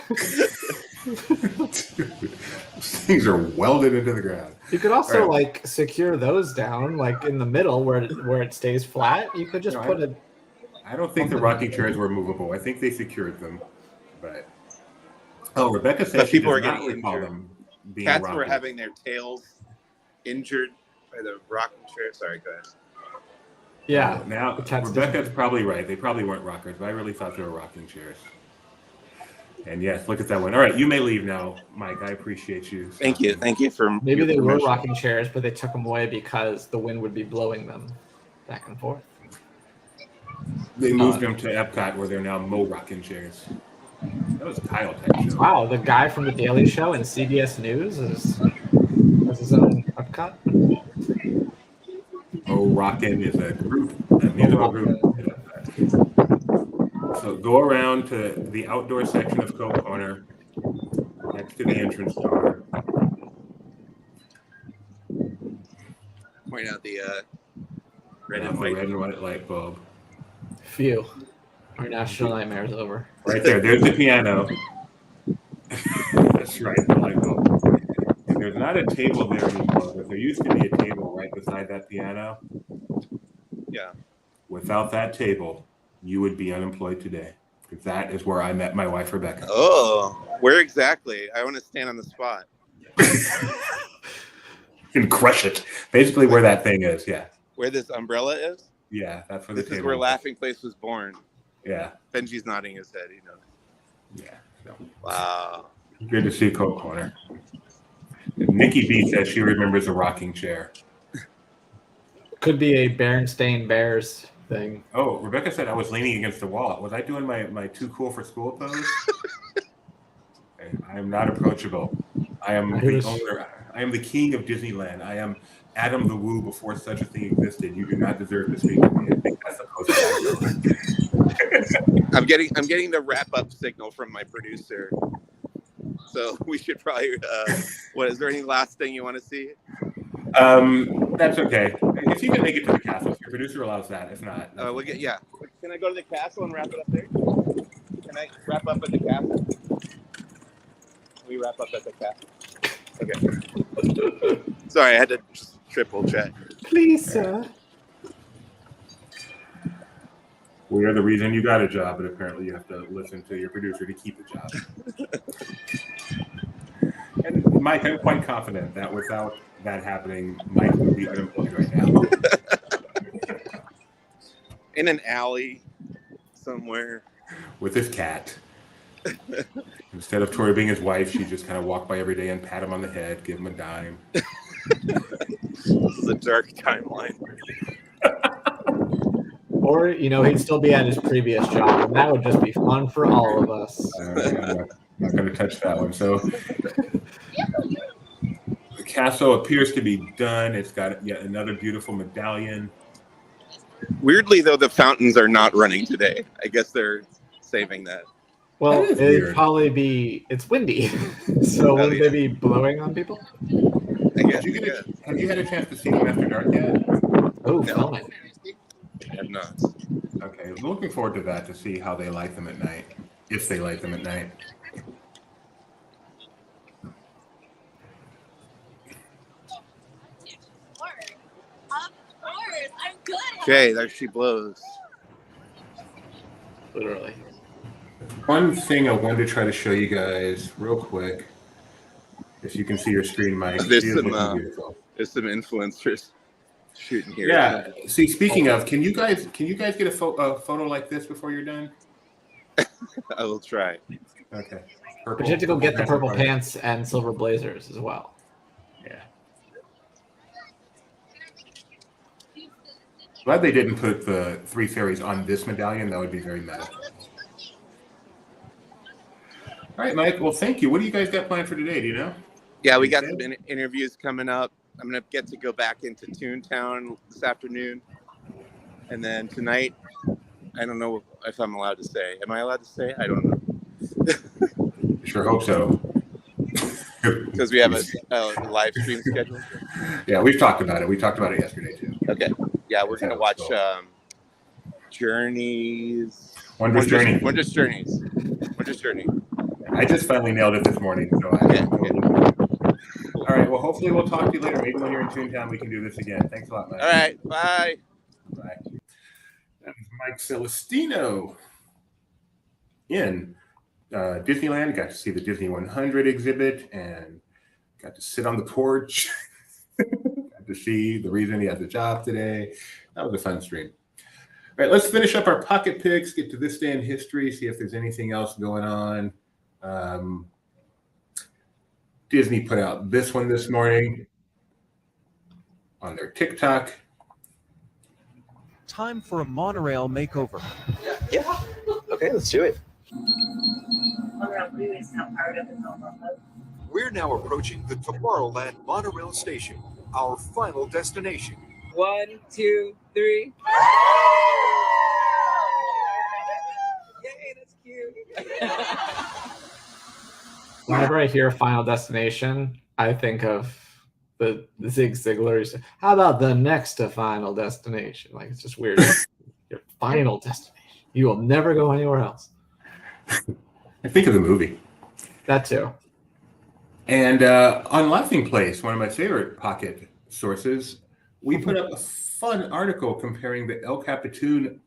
Those things are welded into the ground. You could also Right. like secure those down, like in the middle where it stays flat. You could just No, put it. I don't think the rocking chairs were movable. I think they secured them. But Rebecca said But she people does were not getting recall injured. them being Cats were rocked. having their tails injured by the rocking chair. Sorry, guys. Yeah. Now the cats Rebecca's probably right. They probably weren't rockers, but I really thought they were rocking chairs. And yes, look at that one. All right, you may leave now, Mike. I appreciate you. Thank you for Maybe your they were permission. rocking chairs, but they took them away because the wind would be blowing them back and forth. They moved them to Epcot, where they're now rocking chairs. That was Kyle Tech show. Wow, the guy from The Daily Show and CBS News has his own Epcot. Rockin' is a group, a musical group. So go around to the outdoor section of Coke Corner, next to the entrance door. Point out the red The and white. red and white light bulb. Phew. Our national nightmare is over. Right there. There's the piano. That's right, the light bulb. And there's not a table there anymore, but there used to be a table right beside that piano. Yeah. Without that table, you would be unemployed today. Because that is where I met my wife, Rebecca. Oh, where exactly? I want to stand on the spot. You can crush it. Basically where that thing is, yeah. Where this umbrella is? Yeah, that's where the This table is where is. Laughing Place was born. Yeah, Benji's nodding his head. You know. yeah. So, Wow. good to see Coke Corner. Nikki B says she remembers a rocking chair. Could be a Berenstain Bears thing. Oh, Rebecca said I was leaning against the wall. Was I doing my too cool for school pose? I am not approachable. I am the owner. I am the king of Disneyland. I am Adam the Woo before such a thing existed. You do not deserve to speak to me. I think that's the post. I'm getting the wrap up signal from my producer. So we should probably. What is there any last thing you want to see? That's okay. If you can make it to the castle, if your producer allows that. If not, We'll get. Yeah. Can I go to the castle and wrap it up there? Can I wrap up at the castle? We wrap up at the castle. Okay. Sorry, I had to just triple check. Please, sir. We are the reason you got a job, but apparently you have to listen to your producer to keep a job. And Mike, I'm quite confident that without that happening, Mike would be unemployed right now. In an alley somewhere. With his cat. Instead of Tori being his wife, she just kind of walked by every day and pat him on the head, give him a dime. This is a dark timeline. Or, he'd still be at his previous job, and that would just be fun for all of us. I'm not going to touch that one. So the castle appears to be done. It's got yet another beautiful medallion. Weirdly, though, the fountains are not running today. I guess they're saving that. Well, That is it'd weird. probably be, it's windy, so wouldn't yeah. they be blowing on people? I guess. Have you had a chance to see them after dark yet? Oh, No. filming. I have not. Okay, I'm looking forward to that to see how they light them at night, if they light them at night. Okay, there she blows. Literally. One thing I wanted to try to show you guys real quick, if you can see your screen, Mike. There's she is some, looking beautiful. There's some influencers shooting here. Yeah. See, speaking of, can you guys get a photo like this before you're done? I will try. Okay. But you have to go get the purple pants and silver blazers as well. Yeah. Glad they didn't put the 3 fairies on this medallion. That would be very meta. All right, Mike. Well, thank you. What do you guys got planned for today? Do you know? Yeah, we got some interviews coming up. I'm going to get to go back into Toontown this afternoon. And then tonight, I don't know if I'm allowed to say. Am I allowed to say? I don't know. Sure hope so. Because we have a live stream scheduled. Yeah, we've talked about it. We talked about it yesterday, too. Okay. Yeah, we're going to watch Journeys. Wondrous Journey. Wondrous Journey. I just finally nailed it this morning. So All right. Well, hopefully we'll talk to you later. Maybe when you're in Toontown, we can do this again. Thanks a lot, Mike. All right. Bye. Bye. That was Mike Celestino in Disneyland. Got to see the Disney 100 exhibit and got to sit on the porch. Got to see the reason he has a job today. That was a fun stream. All right, let's finish up our pocket picks, get to this day in history, see if there's anything else going on. Disney put out this one this morning on their TikTok. Time for a monorail makeover. Yeah. Okay, let's do it. We're now approaching the Tomorrowland monorail station, our final destination. 1, 2, 3. Yay, that's cute. Whenever I hear Final Destination, I think of the Zig Ziglar. How about the next to Final Destination? Like, it's just weird. Your final destination. You will never go anywhere else. I think of the movie. That too. And on Laughing Place, one of my favorite pocket sources, we put up a fun article comparing the El Capitan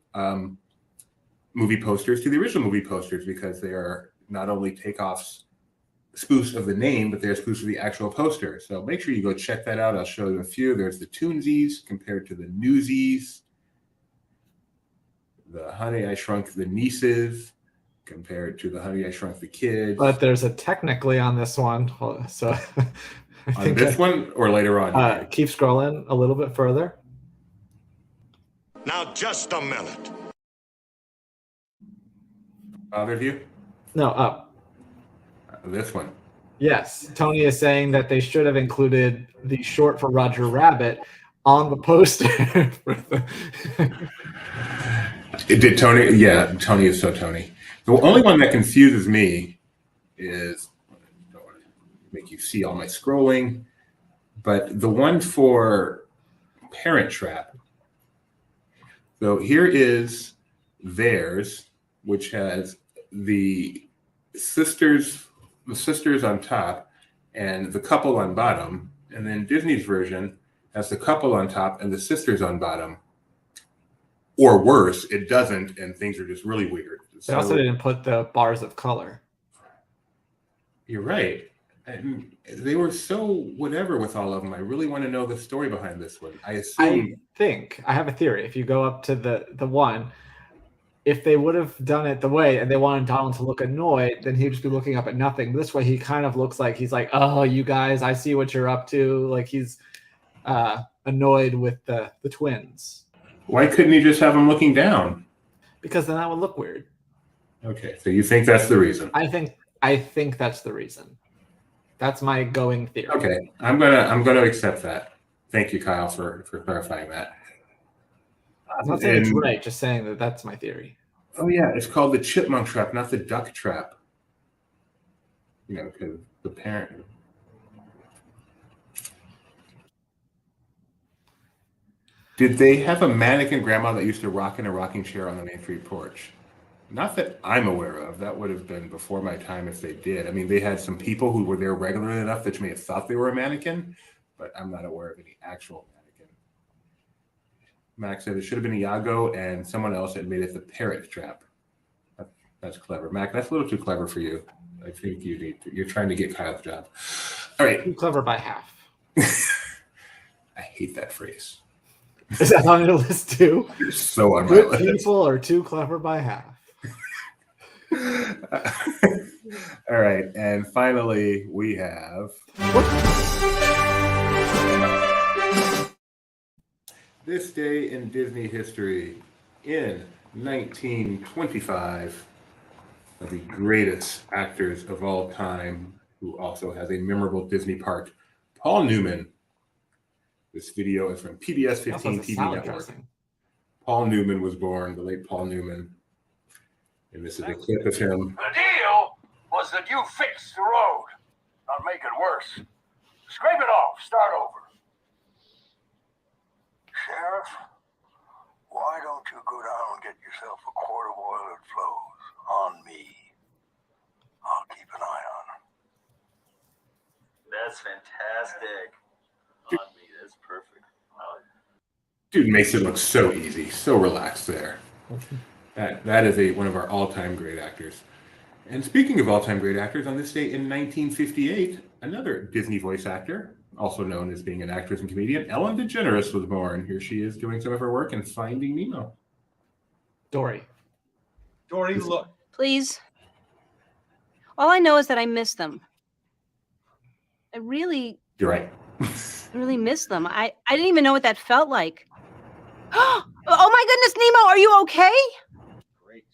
movie posters to the original movie posters because they are not only takeoffs, spoofs of the name, but they're spoofs of the actual poster. So make sure you go check that out. I'll show you a few. There's the Toonsies compared to the Newsies. The Honey, I Shrunk the Nieces compared to the Honey, I Shrunk the Kids. But there's a technically on this one. So I on think this one or later on? Keep scrolling a little bit further. Now, just a minute. Bothered you? No, up. This one. Yes. Tony is saying that they should have included the short for Roger Rabbit on the poster. It did Tony. Yeah, Tony is so Tony. The only one that confuses me is, I don't want to make you see all my scrolling, but the one for Parent Trap. So here is theirs, which has the sisters on top and the couple on bottom, and then Disney's version has the couple on top and the sisters on bottom. or worse, it doesn't, and things are just really weird. They also didn't put the bars of color. You're right. And they were so whatever with all of them. I really want to know the story behind this one. I have a theory. If you go up to the one, if they would have done it the way and they wanted Donald to look annoyed, then he'd just be looking up at nothing. This way, he kind of looks like he's like, "Oh, you guys, I see what you're up to." Like he's annoyed with the twins. Why couldn't he just have them looking down? Because then that would look weird. Okay, so you think that's the reason? I think that's the reason. That's my going theory. Okay, I'm gonna accept that. Thank you, Kyle, for clarifying that. I'm not saying it's right, just saying that that's my theory. Oh yeah, it's called the chipmunk trap, not the duck trap. You know, because the parent. Did they have a mannequin grandma that used to rock in a rocking chair on the Main Street porch? Not that I'm aware of. That would have been before my time if they did. I mean, they had some people who were there regularly enough that you may have thought they were a mannequin, but I'm not aware of any actual mannequin. Max said it should have been Iago and someone else had made it the parrot trap. That's clever. Mac, that's a little too clever for you. I think you're trying to get Kyle's job. All right. Too clever by half. I hate that phrase. Is that on your list too? You're so on my Good list. people are too clever by half. All right, and finally we have this day in Disney history. In 1925, one of the greatest actors of all time, who also has a memorable Disney park, Paul Newman. This video is from PBS 15 TV Network. Dressing. Paul Newman was born, the late Paul Newman. And this is a clip of him. The deal was that you fix the road, not make it worse. Scrape it off, start over. Sheriff, why don't you go down and get yourself a quart of oil that flows on me? I'll keep an eye on him. That's fantastic. On me, that's perfect. Dude makes it look so easy, so relaxed there. That is one of our all-time great actors. And speaking of all-time great actors, on this day in 1958, another Disney voice actor, also known as being an actress and comedian, Ellen DeGeneres was born. Here she is doing some of her work in Finding Nemo. Dory, look. Please. All I know is that I miss them. I really... You're right. really miss them. I didn't even know what that felt like. Oh my goodness, Nemo, are you okay? Great.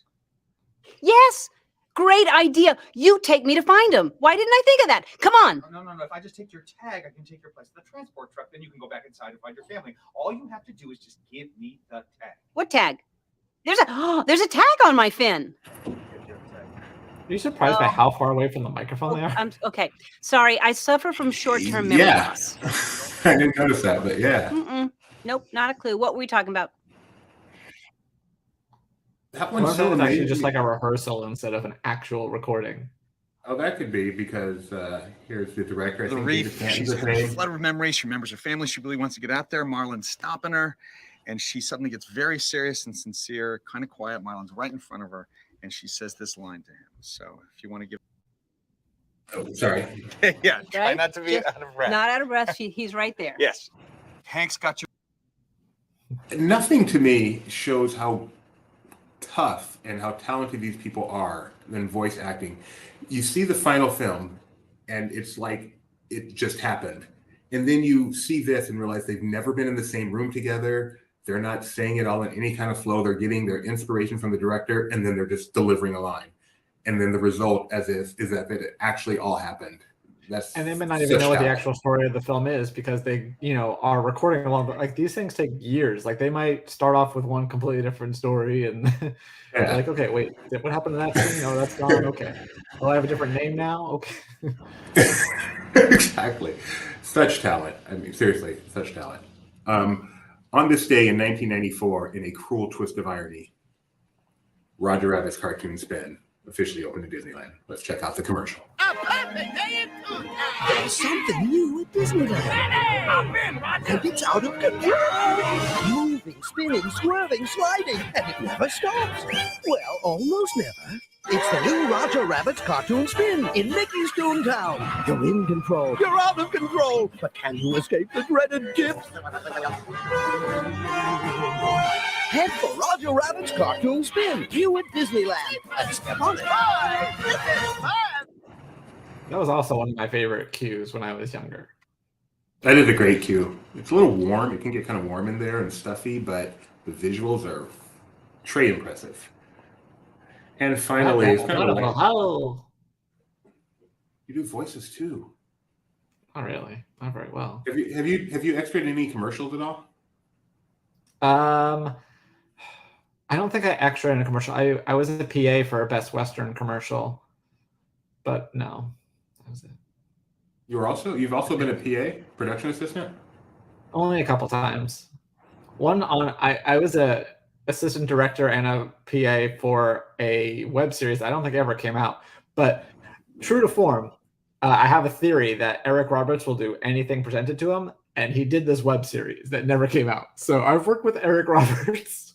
Yes, great idea. You take me to find him. Why didn't I think of that? Come on. No. If I just take your tag, I can take your place in the transport truck. Then you can go back inside and find your family. All you have to do is just give me the tag. What tag? There's a tag on my fin. Are you surprised by how far away from the microphone they are? Okay. Sorry, I suffer from short-term memory loss. I didn't notice that, but yeah. Nope, not a clue. What were we talking about? That one's so actually just like a rehearsal instead of an actual recording. Oh, that could be because here's the director. The reef, she's had a flood of memories. She remembers her family. She really wants to get out there. Marlon's stopping her, and she suddenly gets very serious and sincere, kind of quiet. Marlon's right in front of her, and she says this line to him. So if you want to give... Oh, sorry. Yeah, try not to be out of breath. Not out of breath. He's right there. Yes. Hank's got you. Nothing to me shows how tough and how talented these people are than voice acting. You see the final film and it's like it just happened. And then you see this and realize they've never been in the same room together. They're not saying it all in any kind of flow. They're getting their inspiration from the director and then they're just delivering a line. And then the result is that it actually all happened. And they may not even know what the actual story of the film is because they, are recording along. But like these things take years. Like they might start off with one completely different story, and like, okay, wait, what happened to that scene? Oh, that's gone. Okay, well, I have a different name now. Okay. Exactly. Such talent. I mean, seriously, such talent. On this day in 1994, in a cruel twist of irony, Roger Rabbit's cartoon spin officially opened in Disneyland. Let's check out the commercial. A perfect day in Toontown. There's something new at Disneyland. Hop in, Roger. And it's out of control. Moving, spinning, swerving, sliding, and it never stops. Well, almost never. It's the new Roger Rabbit's Cartoon Spin in Mickey's Toontown. You're in control. You're out of control. But can you escape the dreaded dips? Head for Roger Rabbit's Cartoon Spin, new at Disneyland. And step on it. This is fun. That was also one of my favorite cues when I was younger. That is a great cue. It's a little warm. It can get kind of warm in there and stuffy, but the visuals are very impressive. And finally, it's kind of like, you do voices too. Not really. Not very well. Have you extras any commercials at all? I don't think I extra in a commercial. I was a PA for a Best Western commercial, but no, that was it. You've also been a PA, production assistant? Only a couple times. One on I was a assistant director and a PA for a web series. I don't think it ever came out, but true to form, I have a theory that Eric Roberts will do anything presented to him, and he did this web series that never came out. So I've worked with Eric Roberts.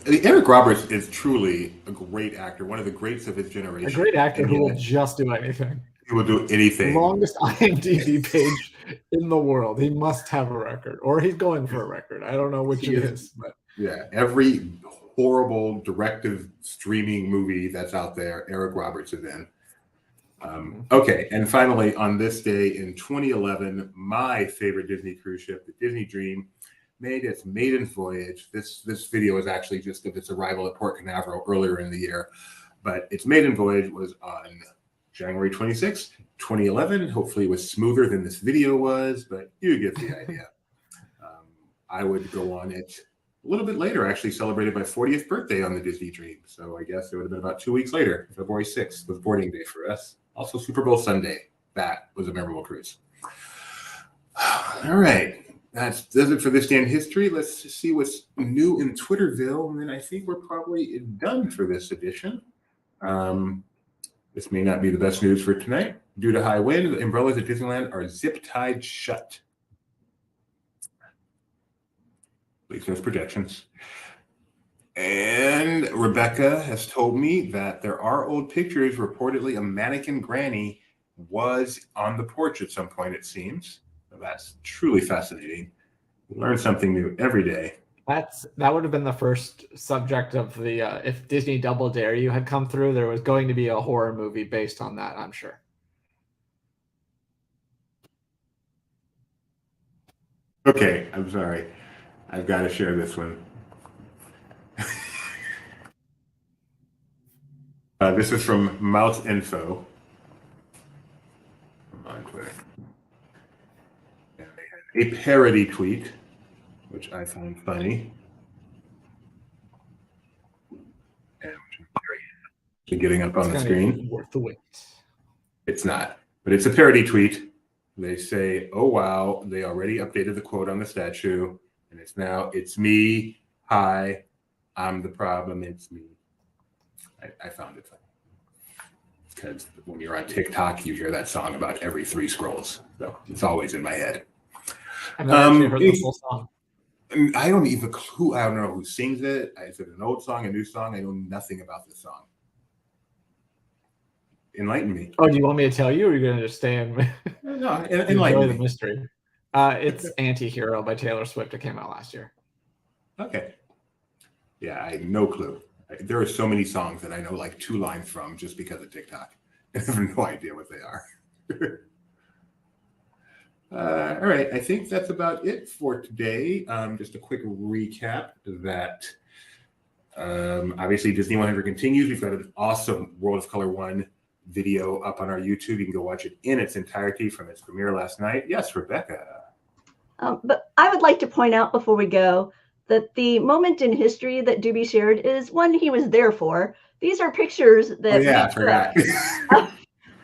Eric Roberts is truly a great actor, one of the greats of his generation. A great actor who will just do anything. He will do anything. Longest IMDb page in the world. He must have a record, or he's going for a record. I don't know which it is. But yeah, every horrible directive streaming movie that's out there, Eric Roberts is in. Okay, and finally, on this day in 2011, my favorite Disney cruise ship, the Disney Dream, made its maiden voyage. This video is actually just of its arrival at Port Canaveral earlier in the year, but its maiden voyage was on January 26th, 2011. Hopefully it was smoother than this video was, but you get the idea. I would go on it a little bit later, actually celebrated my 40th birthday on the Disney Dream. So I guess it would have been about 2 weeks later. February 6th was boarding day for us. Also Super Bowl Sunday. That was a memorable cruise. All right. That's it for this day in history. Let's see what's new in Twitterville. And then I think we're probably done for this edition. This may not be the best news for tonight. Due to high wind, the umbrellas at Disneyland are zip-tied shut. At least those projections. And Rebecca has told me that there are old pictures. Reportedly, a mannequin granny was on the porch at some point, it seems. That's truly fascinating. We learn something new every day. That would have been the first subject of the if Disney Double Dare You had come through, there was going to be a horror movie based on that, I'm sure. Okay, I'm sorry. I've got to share this one. This is from Mouse Info on Twitter. A parody tweet, which I found funny. And getting up on the screen. Worth the wait. It's not, but it's a parody tweet. They say, "Oh wow, they already updated the quote on the statue, and it's now it's me. Hi, I'm the problem. It's me." I found it funny because when you're on TikTok, you hear that song about every 3 scrolls, so it's always in my head. I've never actually heard the full song. I don't even clue. I don't know who sings it. Is it an old song, a new song? I know nothing about this song. Enlighten me. Oh, do you want me to tell you, or are you going to just stay and no, enlighten enjoy me. the mystery? It's Anti-Hero by Taylor Swift. It came out last year. Okay. Yeah, I have no clue. There are so many songs that I know like 2 lines from just because of TikTok. I have no idea what they are. All right, I think that's about it for today. Just a quick recap that obviously Disney 100 continues. We've got an awesome World of Color 1 video up on our YouTube. You can go watch it in its entirety from its premiere last night. Yes, Rebecca. But I would like to point out before we go that the moment in history that Doobie shared is one he was there for. These are pictures that I forgot.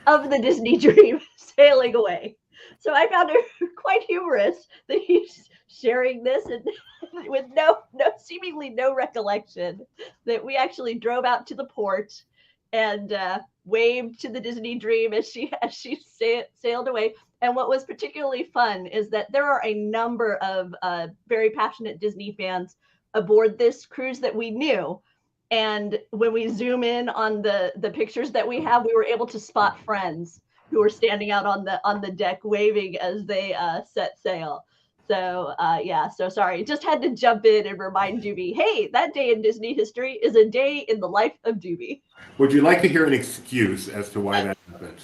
of the Disney Dream sailing away. So I found it quite humorous that he sharing this and with no seemingly no recollection that we actually drove out to the port and waved to the Disney Dream as she sailed away. And what was particularly fun is that there are a number of very passionate Disney fans aboard this cruise that we knew. And when we zoom in on the pictures that we have, we were able to spot friends who were standing out on the deck waving as they set sail. So yeah, so sorry, just had to jump in and remind Doobie, hey, that day in Disney history is a day in the life of Doobie. Would you like to hear an excuse as to why that happened?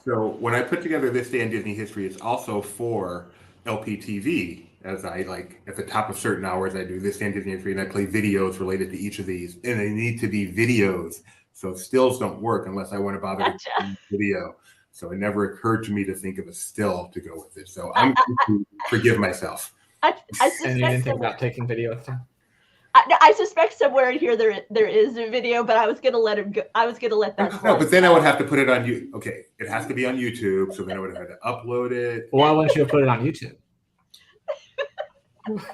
So when I put together This Day in Disney History, it's also for LPTV, as I like at the top of certain hours, I do This Day in Disney History and I play videos related to each of these, and they need to be videos. So stills don't work unless I want to bother with video. So it never occurred to me to think of a still to go with it. So I'm going to forgive myself. And you didn't think about taking video at the time? I suspect somewhere in here there is a video, but I was gonna let him go. I was gonna let that. No, but then I would have to put it on you. Okay, it has to be on YouTube, so then I would have had to upload it. Why wouldn't you have put it on YouTube?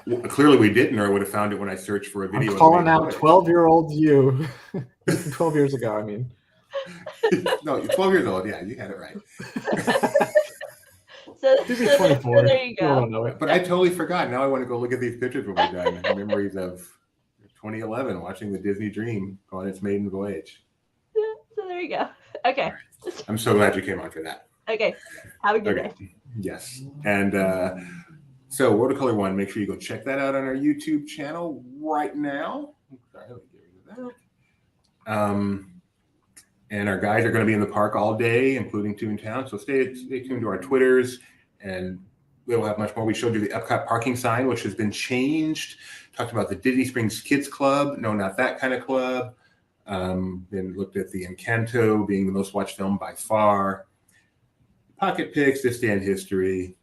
Well, clearly we didn't, or I would have found it when I searched for a video. I'm calling out 12-year-old you. 12 years ago, I mean. No, you're 12 years old. Yeah, you had it right. So there you go. But I totally forgot. Now I want to go look at these pictures when we're done. Memories of 2011, watching the Disney Dream on its maiden voyage. So there you go. Okay. I'm so glad you came on for that. Okay. Have a good day. Yes. And so Watercolor One, make sure you go check that out on our YouTube channel right now. Sorry, let me get rid of that. And our guys are going to be in the park all day, including Toontown. So stay tuned to our Twitters, and we'll have much more. We showed you the Epcot parking sign, which has been changed. Talked about the Disney Springs Kids Club. No, not that kind of club. Then looked at the Encanto being the most watched film by far. Pocket Picks, This Day in History.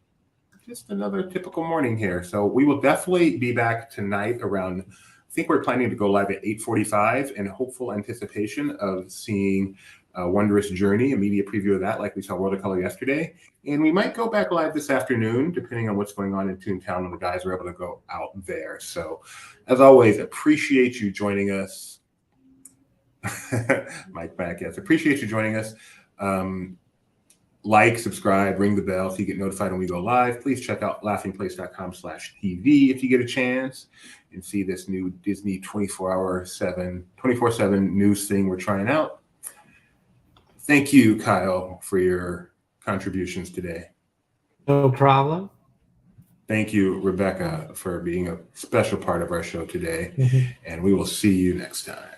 Just another typical morning here. So we will definitely be back tonight around, I think we're planning to go live at 8:45 in hopeful anticipation of seeing Wondrous Journey, a media preview of that like we saw World of Color yesterday. And we might go back live this afternoon, depending on what's going on in Toontown when the guys are able to go out there. So as always, appreciate you joining us. Mike back, yes. Appreciate you joining us. Like, subscribe, ring the bell so you get notified when we go live. Please check out laughingplace.com/TV if you get a chance and see this new Disney 24/7 news thing we're trying out. Thank you, Kyle, for your contributions today. No problem. Thank you, Rebecca, for being a special part of our show today. And we will see you next time.